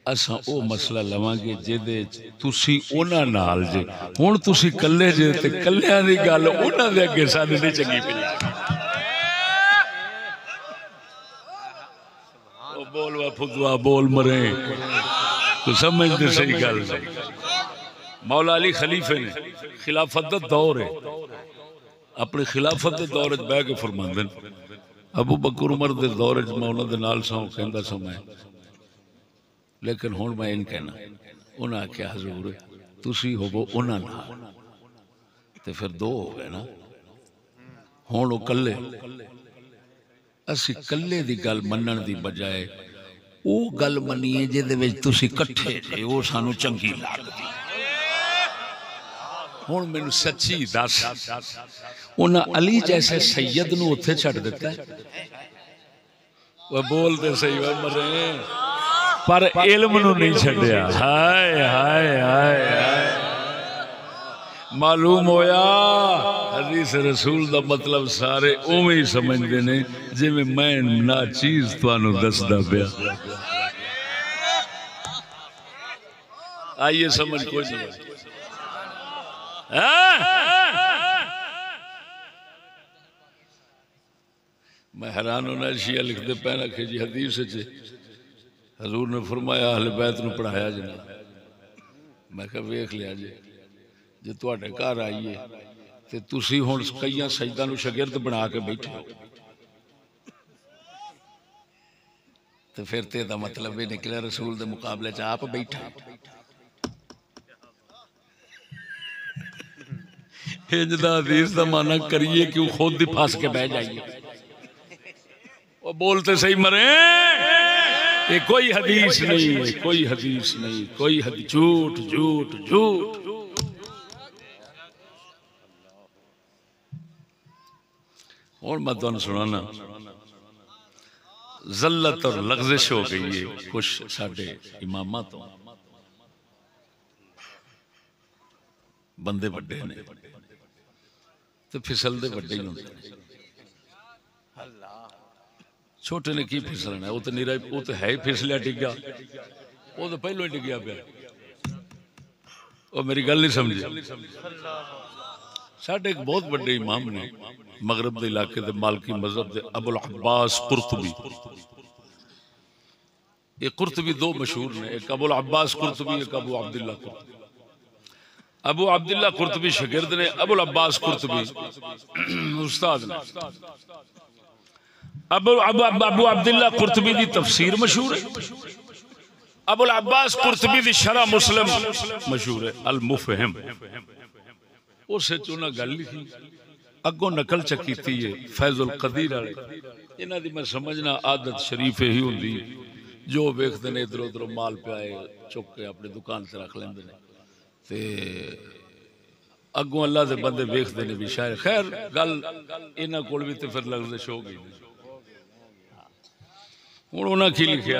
असा ओ मसला लवांगे जिहदे तुसी उन्हां नाल जे, हुण तुसी कल्ले जे ते कल्लियां दी गल उन्हां दे अगे सानू नहीं चंगी पई। ओ बोल वा फुदवा बोल मरे, तू समझदे सही गल। मौला अली खलीफे ने खिलाफत दा दौर है, अपने खिलाफत दे दौर च बह के फरमांदे ने अबू बकर उमर दे दौर च मैं उन्हां दे नाल सां कहंदा सां मैं, लेकिन हुण मैं इन कहना। उन्हें आख्या हजूर तुसी होवो उन्हां नाल ते फिर दो हो गए ना, हुण वो कल्ले। असी कल्ले दी गल मनण दी बजाए वो गल मनीए जिहदे विच तुसी इकट्ठे जे, वो सानू चंगी लगदी। हुण मैनू सच्ची दस, उन्हां अली जैसे सैयद नू उत्थे छड्ड दिता है? वो बोलते सही वा मरे, पर इल्म नू नहीं छड्डिया। हाय हाय हाय हाय। मालूम होया हदीस रसूल दा मतलब सारे उवें ही समझदे ने जिवें मैं ना चीज तुहानू दसदा पिया। आइए समझ कोई नहीं। मैं हैरान होना शिया लिखते पे ना कि जी हदीस हजूर ने फरमाया अहले बैत नूं पढ़ाया जी। मैं कहा वेख लिया जी जे तुहाडे घर आईए ते तुसी हुण कईयां सजदा नूं शागिर्द बना के बैठे हो ते फिर ते दा मतलब ये निकलिया रसूल दे मुकाबले च आप बैठा। इंज दा हदीस दा माना करिए क्यों खुद ही फंस के बह जाइए। वो बोलते सही मरे, ये कोई हदीस नहीं है, कोई हदीस नहीं, कोई झूठ झूठ झूठ। और मैं तुहानू सुनाना, जल्लत और लग़ज़िश हो गई है कुछ साडे इमामां तो। बंदे वड्डे ने तो फिसलते वड्डे ही होंगे। छोटे ने की फिसलना है, वो तो निरा वो तो है ही फिसलिया डिग्गा, वो तो पहलों ही डिग्गिया पे। वो मेरी गल नहीं समझे। साढ़े एक बहुत बड़े इमाम ने मगरब के इलाके के मालकी मजहब के अबुल अब्बास कुर्तुबी। ये कुर्तुबी दो मशहूर ने, एक अबुल अब्बास कुर्तुबी, एक अबू अब्दुल्ला कुर्तुबी। अबू अब्दुल्ला कुर्तुबी शागिर्द ने, अबुल अब्बास कुर्तुबी उस्ताद ने। अबू अब्दुल्ला कुर्तुबी की तफसीर मशहूर है, अबुल अब्बास कुर्तुबी की शरह मुस्लिम मशहूर है, अल मुफहिम। उस उन्हें गल लिखी, अगों नकल चकी है फैजुल कदीर वाले। इन्हां दी मैं समझना आदत शरीफ ही होंदी, जो वेखते ने इधर उधर माल प्याए चुक के अपनी दुकान से रख लेंदे ने ते अगों अल्लाह दे बंदे वेखते ने भी शायद। खैर गल इन्हां कोल भी ते फिर लगदे शो गई। हुण उन्हां की लिखिया,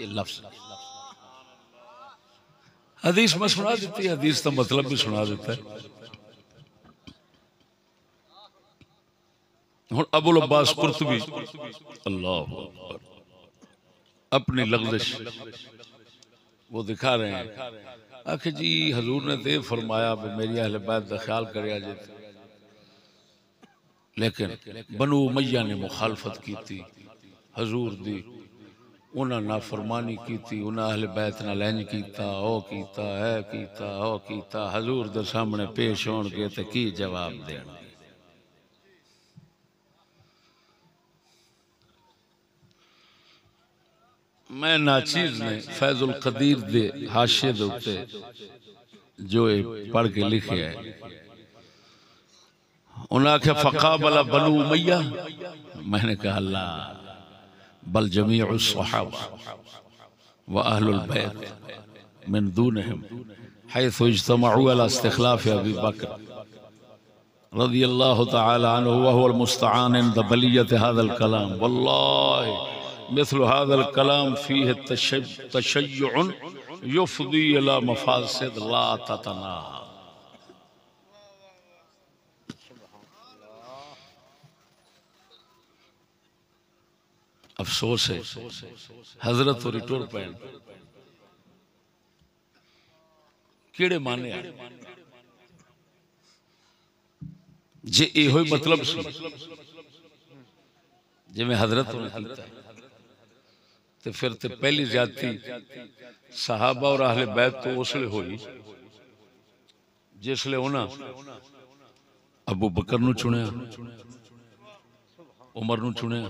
ये लफ्ज़ हदीस में सुना देती है, हदीस का मतलब भी सुना देता है। हुण अबुल अब्बास कुर्तुबी अल्लाह अपनी लग़ज़िश वो दिखा रहे हैं। आखिर जी हजूर ने तो फरमाया मेरी अहले बैत का ख्याल करे जे, लेकिन बनु उमैया ने मुखालफत की थी हजूर दी, उन्हें नाफरमानी की थी, उन्हें अहले बैत नाल इंज कीता, ओ कीता, है कीता, ओ कीता। हजूर दे सामने पेश होणगे ते की जवाब देणगे? मैं नाचीज ने फैजुल कदीर दे हाशिए दे उत्ते जो पढ़ के लिखे है, उन्हें आख्या फकाबला बनु उमैया। मैंने कहा अल्लाह बल जमीउ सहाबा व अहलुल बैत मिन दूनहिम हैथु इज्तमऊ अला इस्तिखलाफ अबी बकर रज़ियल्लाहु तआला अन्हु व हुवल मुस्तआन इंद बलियत हाज़ल कलाम। वल्लाहि मिस्ल हाज़ल कलाम फीहि तशय्युअन युफ़दी इला मफासिद ला ततनाहा। अफसोस है हजरत और टुर पैन केड़े माने जे यो मतलब जिमें हजरत ने कीता ते फिर ते पहली ज्यादती सहाबा और अहले बैत तो उसले हुई जिसले उन्हें अबू बकर नू चुनिया, उमर नू चुनिया,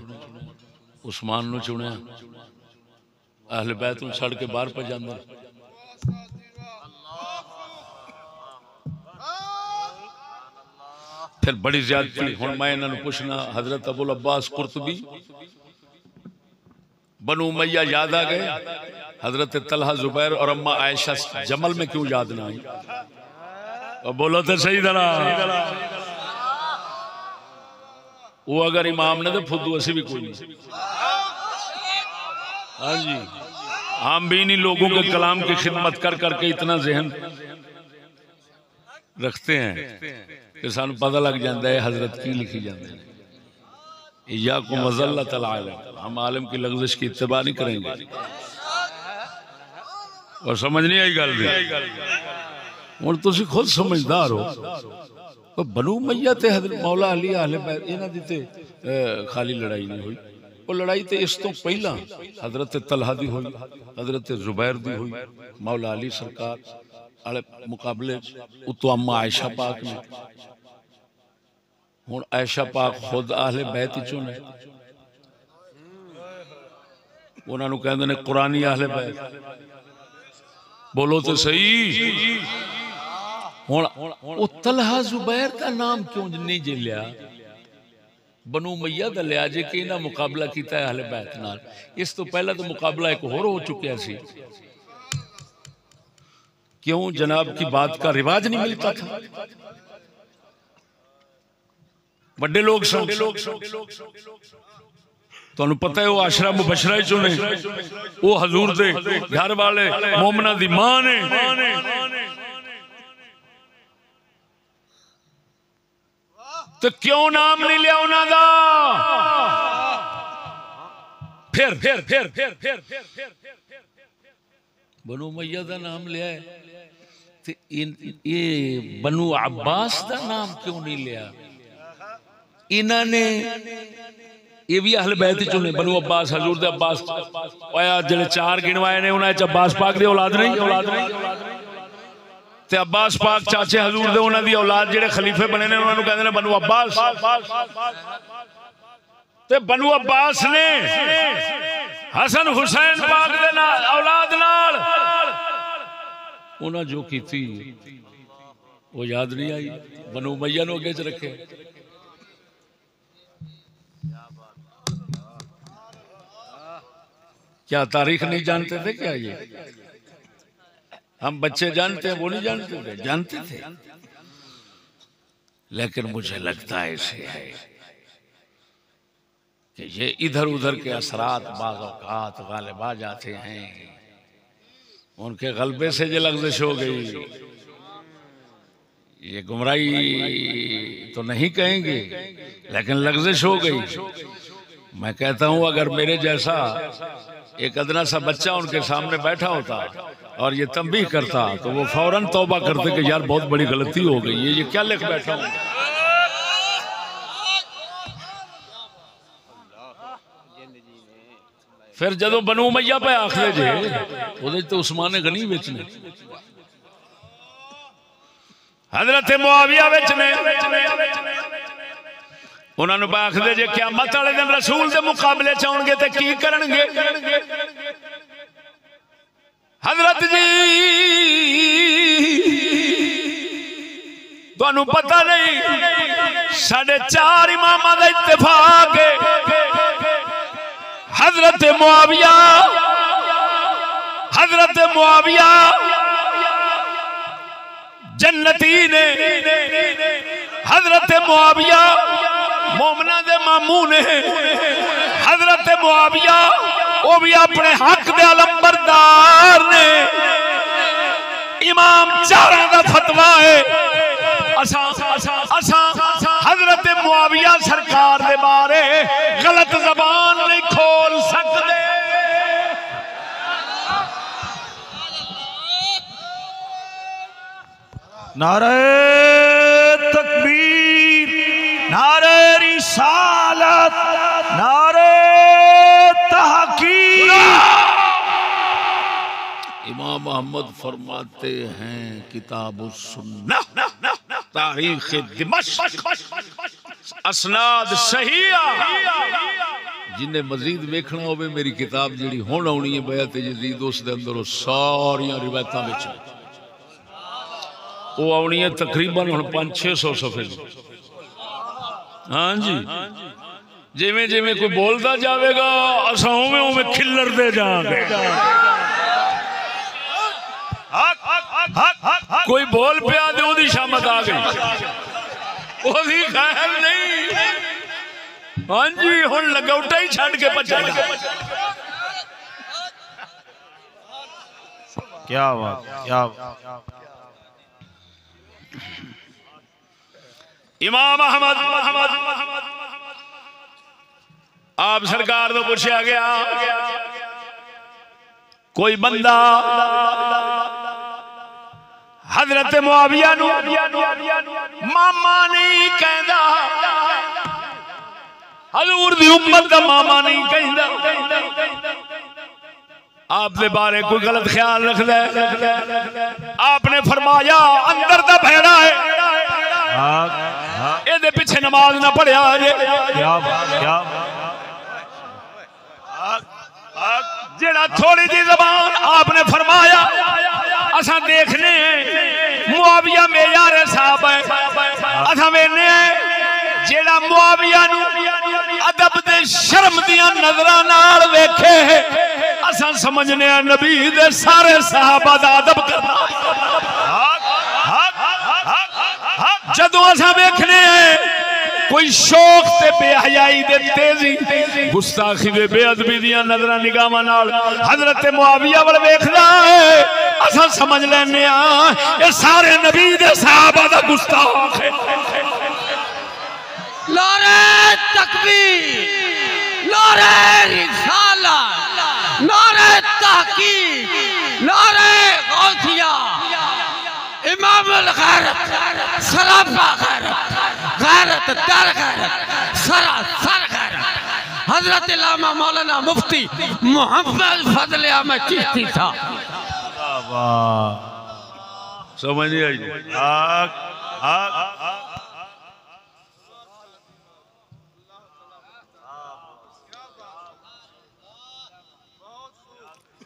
उस्मान नू चुनिया, अहले बैत नू छड़ के बाहर पा जांदा। फिर बड़ी ज्यादती। हुण मैं इन्हां नू पुछना हजरत अबुल अब्बास कुर्तुबी बनु उमैया याद आ गए? हजरत तलहा जुबैर और अम्मा आयशा जमल में क्यों याद ना आई? और बोलो तो सही तरह। वो अगर इमाम ने तो फुद्दू असी भी कोई नहीं। हाँ जी, हम भी नहीं लोगों के कलाम की खिदमत कर करके इतना जहन रखते हैं कि सानू पता लग जाता है हजरत की लिखी जाते हैं। या को मज़ल्लत अल-आलिम, हम आलिम की लग़ज़िश की इत्तिबा नहीं करेंगे। और समझ नहीं आई गल भी हुण तुसीं खुद समझदार हो। तो बनु उमैया ते हज़रत मौला अली अहले बैत इन्हां दी ते खाली लड़ाई नहीं हुई। वो लड़ाई तो इस तो पहला हजरत तलहा दी हुई, हजरत जुबैर दी हुई, मौला अली सरकार आले मुकाबले उतो अम्मा आयशा पाक ने। हुण आयशा पाक खुद अहले बैत चों ने, उन्हां नूं कहंदे ने कुरानी अहले बैत। बोलो तो सही। हुण ओ तलहा जुबैर का नाम क्यों नहीं जे लिया, बनु उमैया दा लिया जे कि इन्हां मुकाबला कीता है अहले बैत नाल। इस तो पहला तो मुकाबला एक होर हो चुकिया सी। क्यों जनाब की बात का रिवाज नहीं मिलता था। बड़े लोग सन, तुहानू पता है वो आशरा मुबशरा चो ने, वो हजूर दे घर वाले मोमना दी मां ने। तो क्यों नाम नहीं लिया उन्हां दा? फिर बनु उमैया दा नाम लिया है। ते ये बनु अब्बास दा नाम क्यों नहीं लिया? इन्हां ने ये भी अहले बैत चो ने। बनु अब्बास हजूर दे अब्बास ओया जेड़े चार गिनवाए ने उन्हां च अब्बास पाक दी औलाद नहीं। ते अब्बास पाक चाचे हजूर दे उन्हां दी औलाद जेड़े खलीफे बने ने उन्हां नूं कहंदे ने बनु अब्बास। ते बनु अब्बास ने हसन हुसैन पाक दे नाल औलाद नाल उन्हां जो कीती वो याद नहीं आई। बनु उमैया नूं अगे च रखे। क्या तारीख नहीं जानते थे क्या? ये हम बच्चे जानते हैं, वो नहीं जानते थे? जानते थे। लेकिन मुझे लगता है ऐसे है कि ये इधर उधर के असरात बाज़ औक़ात गालिब आ जाते हैं। उनके गलबे से ये लग़ज़िश हो गई। ये गुमराही तो नहीं कहेंगे, लेकिन लग़ज़िश हो गई। मैं कहता हूं अगर मेरे जैसा एक अदना सा बच्चा उनके सामने बैठा होता और ये तंबीह करता तो वो फौरन तौबा करते कि यार बहुत बड़ी गलती हो गई, ये क्या लिख बैठा हूं। फिर जदों बनु उमैया पे आखिर जे उहदे तो उस्मान गनी विच ने, हजरत मुआविया विच ने। उन्होंने आखदे जे क़यामत वाले दिन रसूल के मुकाबले च आउणगे ते की करनगे। हजरत जी तुहानू पता नहीं साढ़े चार इमामां दा इत्तेफाक है। हजरत मुआविया जन्नती ने। हजरत मुआविया मोमना दे मामू ने। हजरत मुआविया वो भी अपने हक दे अलंबरदार ने। इमाम चारों का फतवा है। हजरत मुआविया सरकार दे बारे गलत जबान नहीं खोल सकते। नारे तकबीर, नारे रिसालत, नारे तहकीक। इमाम अहमद फरमाते हैं किताबुस सुन्नह तारीख दिमश्क असनाद सहीहा। जिन्हें मजीद वेखना होवे मेरी किताब जिहड़ी हुण आउणी है बैत यजीद उस दे अंदर सारियां रिवायतां विच वो आउणी है तकरीबन हुण 500-600 सफ़े। हाँ जी, जिमें जिमें कोई बोलता जाएगा असां उवें उवें खिल्लरदे जांगे। कोई बोल पिया दे ओदी शामत आ गई, ओदी खैर नहीं। हाँ जी, हुण लगौटा ही छड़ के भजेगा। क्या बात, क्या बात। इमाम अहमद आप सरकार तो पूछा गया कोई बंदा हजरत मुआविया नू मामा नहीं कहता, हजूर दी उम्मत का मामा नहीं कहता, आपके बारे कोई गलत ख्याल रखता है। आपने फरमाया अंदर दा भेड़ा है, ये पीछे नमाज ना पढ़िया जेड़ा थोड़ी जी जबान आपने फरमाया असा देखने मुआविया में यार साहब है, असा वेने जेड़ा मुआविया नू अदब दे शर्म दियां नजरां नाल वेखे असा समझने नबी दे सारे सहाबा दा अदब करना। जदों असा वेखने कोई शौक ते बेहयाई दे तेजी गुस्ताखी दे बेअदबी दियां नजरां निगाहां नाल हजरत मुआविया वल वेखदा है असा समझ लैने ये सारे नबी दे सहाबा दा गुस्ताख है। नारे तकबीर, नारे रिसालत, नारे तहकीक, नारे गौसिया, इमाम गैरत, सरापा गैरत, गैरत दर गैरत, सरासर गैरत, हजरत इल्लामा मौलाना मुफ्ती मोहम्मद फजल अहमद चिश्ती था। समझ नहीं आई?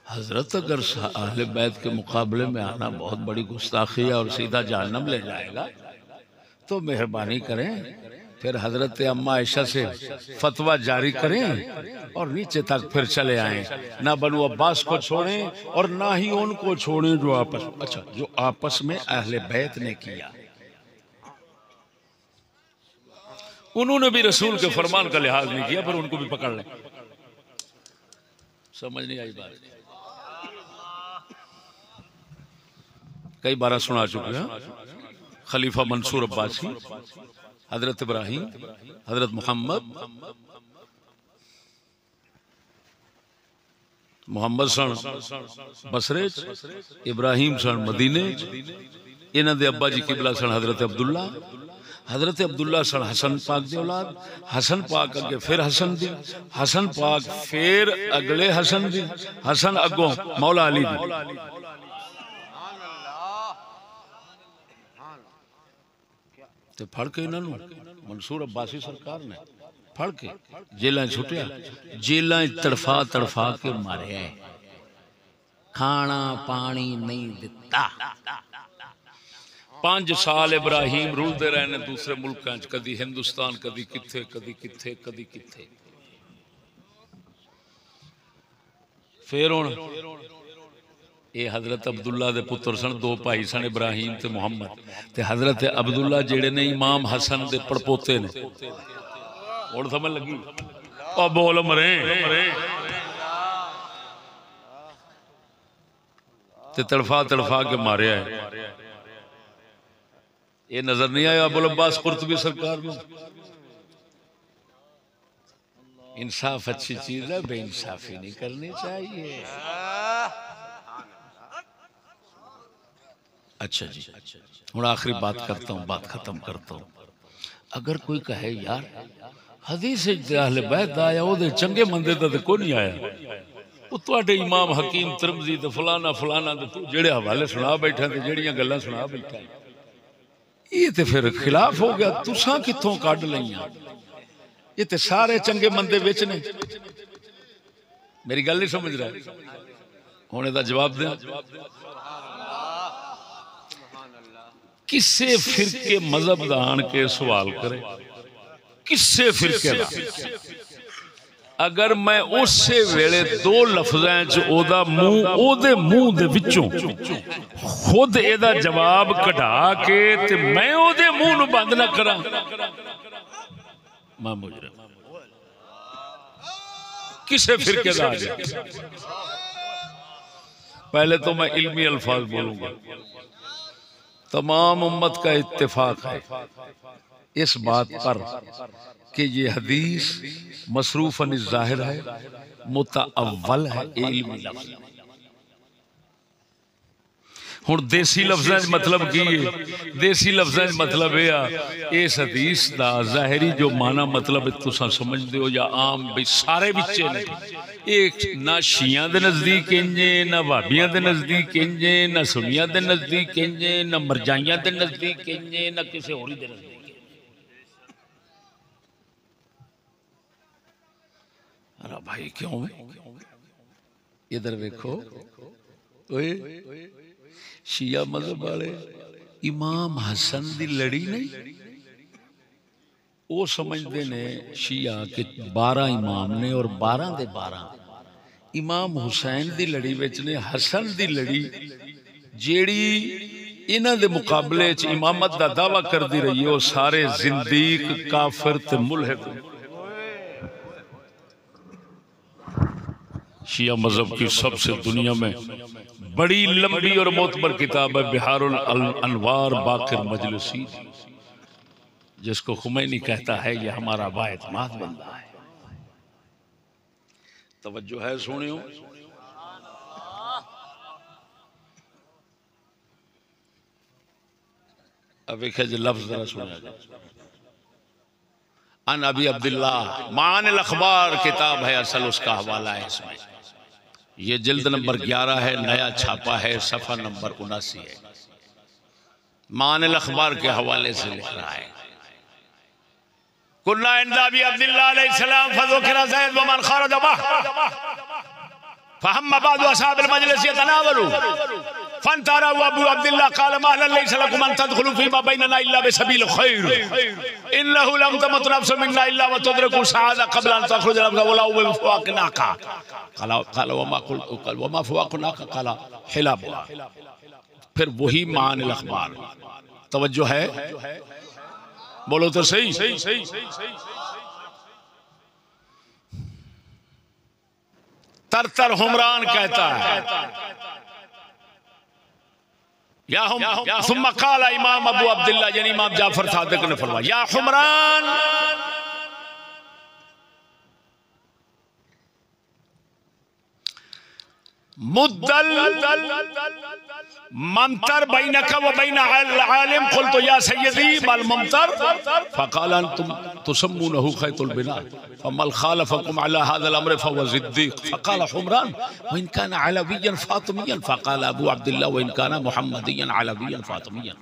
हजरत अगर अहले बैत के मुकाबले में आना बहुत बड़ी गुस्ताखी है और सीधा जहन्नम ले जाएगा तो मेहरबानी करें, फिर हजरत अम्मा आयशा से फतवा जारी करें और नीचे तक फिर चले आएं। ना बनु अब्बास को छोड़ें और ना ही उनको छोड़ें जो आपस में अहले बैत ने किया। उन्होंने भी रसूल के फरमान का लिहाज नहीं किया, पर उनको भी पकड़ लें। समझ नहीं आई बात? कई बार सुना चुके हैं। खलीफा मंसूर अब्बासी, हजरत इब्राहिम, हजरत मुहम्मद सन बसरे, इब्राहिम सन मदीने, इन्हां दे अब्बा जी किबला सन हजरत अब्दुल्ला, हजरत अब्दुल्ला सन हसन पाक दी औलाद, हसन पाक अगे फिर हसन दी, हसन पाक फिर अगले हसन दी, हसन अगों मौला अली दी। तो फड़ के इन्हों मंसूर अब्बासी सरकार ने फड़ के जेल छुटिया, जेल तड़फा तड़फा के मारे, खाना पानी नहीं दिता। 5 साल इब्राहिम रुलते रहे ने दूसरे मुल्कों, कदी हिंदुस्तान, कदी किथे, कदी किथे, कदी किथे। फिर हुण ये हजरत अब्दुल्ला दे पुत्र सन, 2 भाई सन, इब्राहिम ते मुहम्मद। ते हजरत अब्दुल्ला जेड़े ने इमाम हसन दे पड़पोते ने। हुण समझ लगी? ओ बोल मरे ते तड़फा तड़फा के मारे है। ये नजर नहीं आया अबुल अब्बास कुर्तुबी सरकार में? इंसाफ अच्छी चीज है, बेइंसाफी नहीं करनी चाहिए। अच्छा जी, हूँ आखिरी बात करता हूँ, बात खत्म करता हूँ। अगर कोई कहे यार हदीस अहले बैत आया वो चंगे मंदे तो कोई नहीं आया, वो तुहाडे इमाम हकीम तिरमिज़ी तो फलाना फलाना जेड़े हवाले सुना बैठा ते जेड़ियां गल्लां सुना बैठा, ये तो फिर खिलाफ हो गया। तुसां कित्थों कढ लईयां? ये तो सारे चंगे मंदे विच ने। मेरी गल नहीं समझ रहा? हुण इहदा जवाब दे। किसे फिरके मजहब दा आण के सवाल करे, किसे फिरके दा, अगर मैं उसे वेले 2 लफ्ज़ां च ओदा मुंह ओदे मुंह दे विचों खुद एदा जवाब कढा के ते मैं ओदे मुंह नूं बंद ना करा, मैं मुजरिम। किसे फिरके दा आ जाए। पहले तो मैं इल्मी अल्फाज बोलूंगा। तमाम उम्मत का इत्तेफाक है इस बात पर कि ये हदीस मसरूफन ज़ाहिर है, मुतअव्वल है इल्मी लफ्ज़। हुण देसी लफ्ज़ां मतलब की है? देसी लफ्ज़ां मतलब इस हदीस दा ज़ाहिरी जो माना मतलब तुसां समझदे हो या आम भी सारे विचे ने, एक ना शियां दे नज़दीक इंजे, ना वहाबियां दे नज़दीक इंजे, ना सुन्नियां दे नज़दीक इंजे, ना मरजाइयां दे नज़दीक इंजे, ना किसी होरी दे नज़दीक। अरे भाई क्यों है? इधर देखो, ओए शिया मजहब वाले इमाम हसन दी लड़ी नहीं, वो समझते ने शिया के 12 इमाम ने और 12 दे 12 इमाम हुसैन दी लड़ी विच ने। हसन दी लड़ी जेड़ी इन्हां दे मुकाबले च इमामत दा दावा करदी रही है, वो सारे जिंदीक काफिर ते मुल्हिद। शिया मजहब की सबसे दुनिया में बड़ी लंबी और मोतबर किताब है बिहारुल अनवार बाकिर मजलिसी, जिसको खुमैनी कहता है ये हमारा बाएतमाद बंदा है। तवज्जो है सुनियो। अब एक लफ्ज जरा सुना जाए। अन अबी अब्दुल्ला मानिल अखबार किताब है, असल उसका हवाला है इसमें। ये जिल्द नंबर 11 है, नया छापा है, सफ़ा नंबर 79 है। मानिल अखबार के हवाले से लिख रहा है, कुन्ना इंदा अबी अब्दुल्ला अलैहिस्सलाम फज़ुकिरा ज़ैद व मन खरज मअह फहम्म बादु असहाबिल मजलिस यतनावलु फंतारा अबू अब्दुल्ला क़ाल मा लैसा लकुम अन तदखुलू फ़ीमा बैनना इल्ला बिसबील खैर इन्नहु लम तमत नफ्सुन मिन्ना इल्ला व तुदरिकु सआदा क़ब्ल अन तख़रुज नफ्सुहा वलाउ बिफ़वाक़िनाका क़ाल वमा फ़वाक़नाका क़ाल हिलाबुहा। फिर वही मानिल अखबार। तवज्जो है, बोलो तो सही। तरतर हुमरान कहता है या सुम्मा क़ाल इमाम अबू अब्दुल्ला यानी इमाम जाफर सादिक ने फरमाया या हुमरान मुद्दल ममतर बैनका व बैन आलिम क़ुल्तु या सय्यदी मल ममतर फ़क़ाल अंतुम तुसम्मूनहु खैतुल बिना फमल ख़ालफ़कुम अला हाज़ल अम्र फ़हुव ज़िद्दीक़ फ़क़ाल हुमरान व इन कान अलविय्यन फ़ातिमिय्यन फ़क़ाल अबू अब्दुल्ला व इन कान मुहम्मदिय्यन अलविय्यन फ़ातिमिय्यन।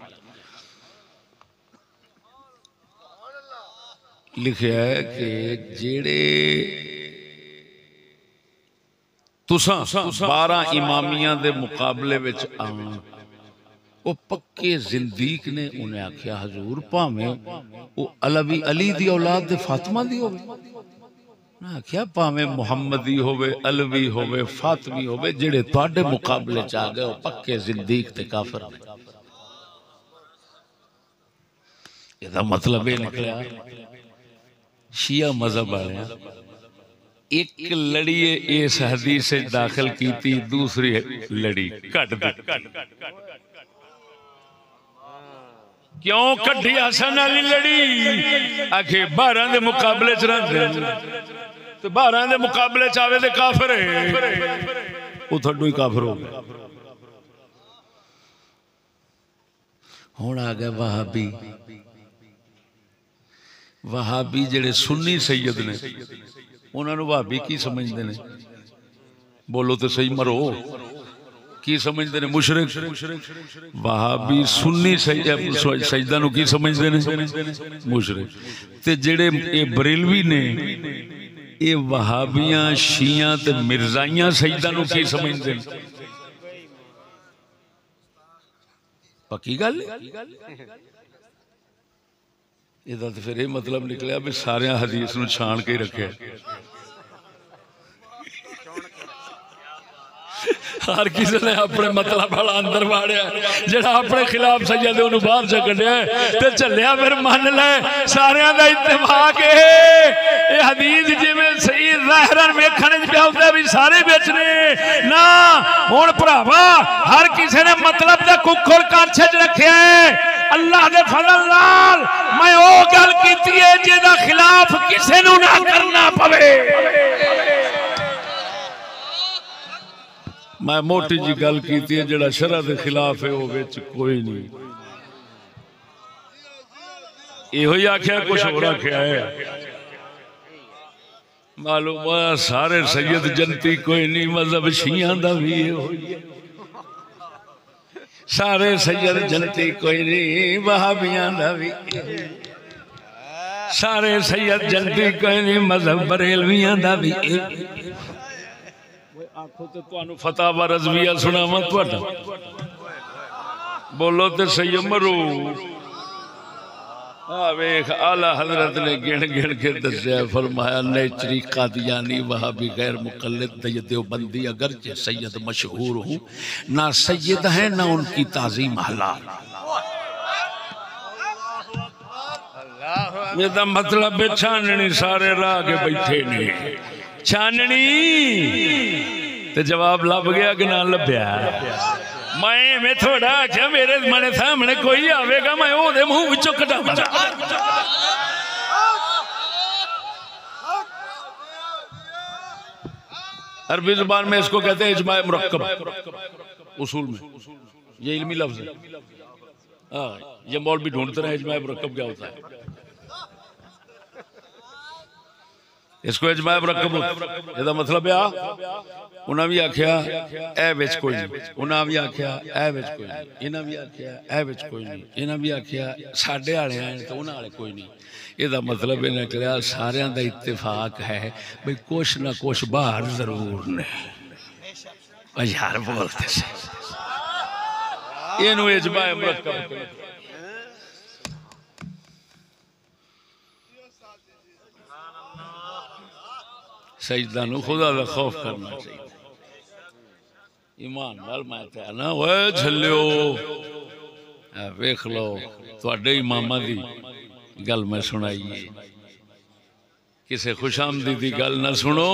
लिखा है कि जेड़े तुसां 12 इमामियां दे मुकाबले विच आण, वो पक्के जिंदीक ने। उन्हें आख्या हजूर भावें वो अलवी अली दी औलाद दे फातिमा दी होवे, ना आख्या भावें मुहम्मदी होवे, अलवी होवे, फातिमी होवे, जेड़े तुहाडे मुकाबले च आ गए वो पक्के जिंदीक ते काफिर ने। इहदा मतलब ये निकलिया शिया मजहब वाले एक लड़िए इस हदीस से दाखिल की थी, दूसरी लड़ी कट दी। क्यों कटी हसन वाली लड़ी? आखे 12 के मुकाबले च रहंदे ते 12 के मुकाबले च आवे ते काफिर है, वो थड्डू ही काफिर हो गया। हुण आ गया वहाबी। वहाबी जेड़े सुन्नी सैयद ने उन्होंने वहाबी की समझते हैं? बोलो तो सही, मरो की समझते हैं? मुशरिक। वहाबी सुन्नी सजदा नूं की समझते हैं? मुशरिक। ते जेड़े ये बरेलवी ने ये वहाबियां शियां ते मिर्जाइयां सजदा नूं की समझते हैं? पक्की गल। इहदा तो फिर ये मतलब निकलिया भी सारे हदीस नूं छाण के रखे। हर किसी ने अपने मतलब वाला अंदर वाड़िया जेड़ा अपने खिलाफ सैयद उन्होंने बाहर च कढ़िया ते चलिया फिर मान ले सारियां दा इत्तेफाक है ये हदीस जिवें सही ज़ाहिरन वेखण च पिया हुंदा भी सारे विच ने ना हुण भरावा हर किसी ने मतलब दा कुक्कड़ काछे च रखिया है अल्लाह दे फजल नाल मैं ओ गल कीती है जेदा खिलाफ किसी नूं ना करना पवे मैं मोटी जी गल की जेड़ा शरअ के खिलाफ है वो विच कोई नहीं यो ही आख्या कुछ होर आख्या है मालूम सारे सैयद जनती कोई नहीं मजहब शिया दा भी सारे सैयद जनती कोई नहीं वहाबियां दा भी सारे सैयद जनती कोई नहीं मजहब बरेलवियां दा भी आखो तो तुहानू फतावा रज़विया सुनावा तुहाडा बोलो तो सही मरो वेख आला हजरत ने गिन गिन के दसिया फरमाया नेचरी कादियानी वहाबी गैर मुकल्लिद देवबंदी अगरचे सैयद मशहूर हूँ ना सैयद है ना उनकी ताजीम हलाल मेरा मतलब छाननी सारे राह के बैठे ने छाननी ते जवाब लब गया कि ना लभ्या मैं थोड़ा आख्या मेरे मेरे सामने कोई आवेगा मैं ओदे मुंह विचों कटावां अरबी जुबान में इसको कहते हैं इजमा मुरक्कब उसूल में ये इल्मी लफ्ज है हाँ ये मौलवी ढूंढते रहे इजमा मुरक्कब क्या होता है इसको इजमा मुरक्कब ਇਹਦਾ मतलब आ उन्हें भी आख्या ए विच कोई नहीं उन्हें भी आख्या ए विच कोई नहीं इन्हें भी आख्या ए विच कोई नहीं इन्हें भी आख्या साडे वाले आए तो उन्हें वाले कोई नहीं ਇਹਦਾ मतलब ये निकलिया सारियां दा इत्तेफाक है भाई कुछ ना कुछ बाहर जरूर ने यार बोलते से इनू इजमा मुरक्कब सजदा नूं खुदा दा खौफ करना चाहिए ईमान नाल मैं ते ना ओए झल्लियो वेख लो तुहाडे इमामां दी गल मैं सुनाई है किसे खुशामदी दी गल ना सुनो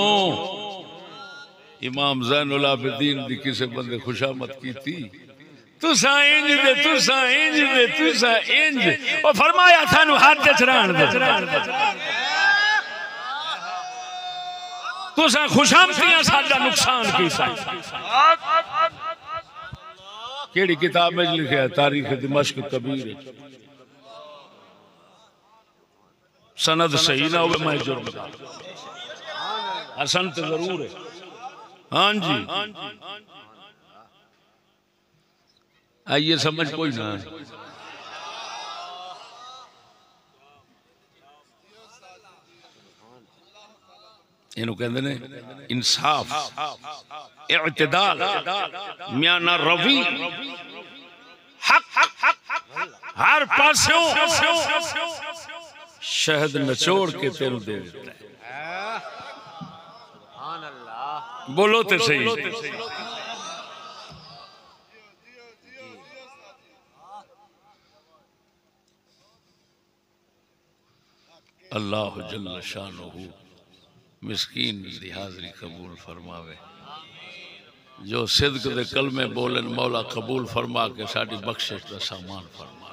इमाम ज़ैनुल आबिदीन दी किसे बंदे खुशामद कीती तुसा इंज दे तुसा इंज दे तुसा इंज ओ फरमाया थानू हाथ च रहण दे तुसा खुशामदियां साडा नुकसान कीता केड़ी किताब में लिखा है तारीख दिमश्क कबीर सनद सही ना हो मैं जुर्म हसन तो जरूर है हाँ जी आइए समझ कोई ना इन्हों कहते ने इंसाफ इत्तेदाल म्याना रवी हक हर पासों शहद नचोड़ के तेरू दे देता है बोलो तो सही अल्लाह जल्ल शानुहु मिस्कीन दी हाज़री कबूल फरमावे जो सिद्क दे कलमे बोलन मौला कबूल फरमा के साड़ी बख्शिश का सामान फरमा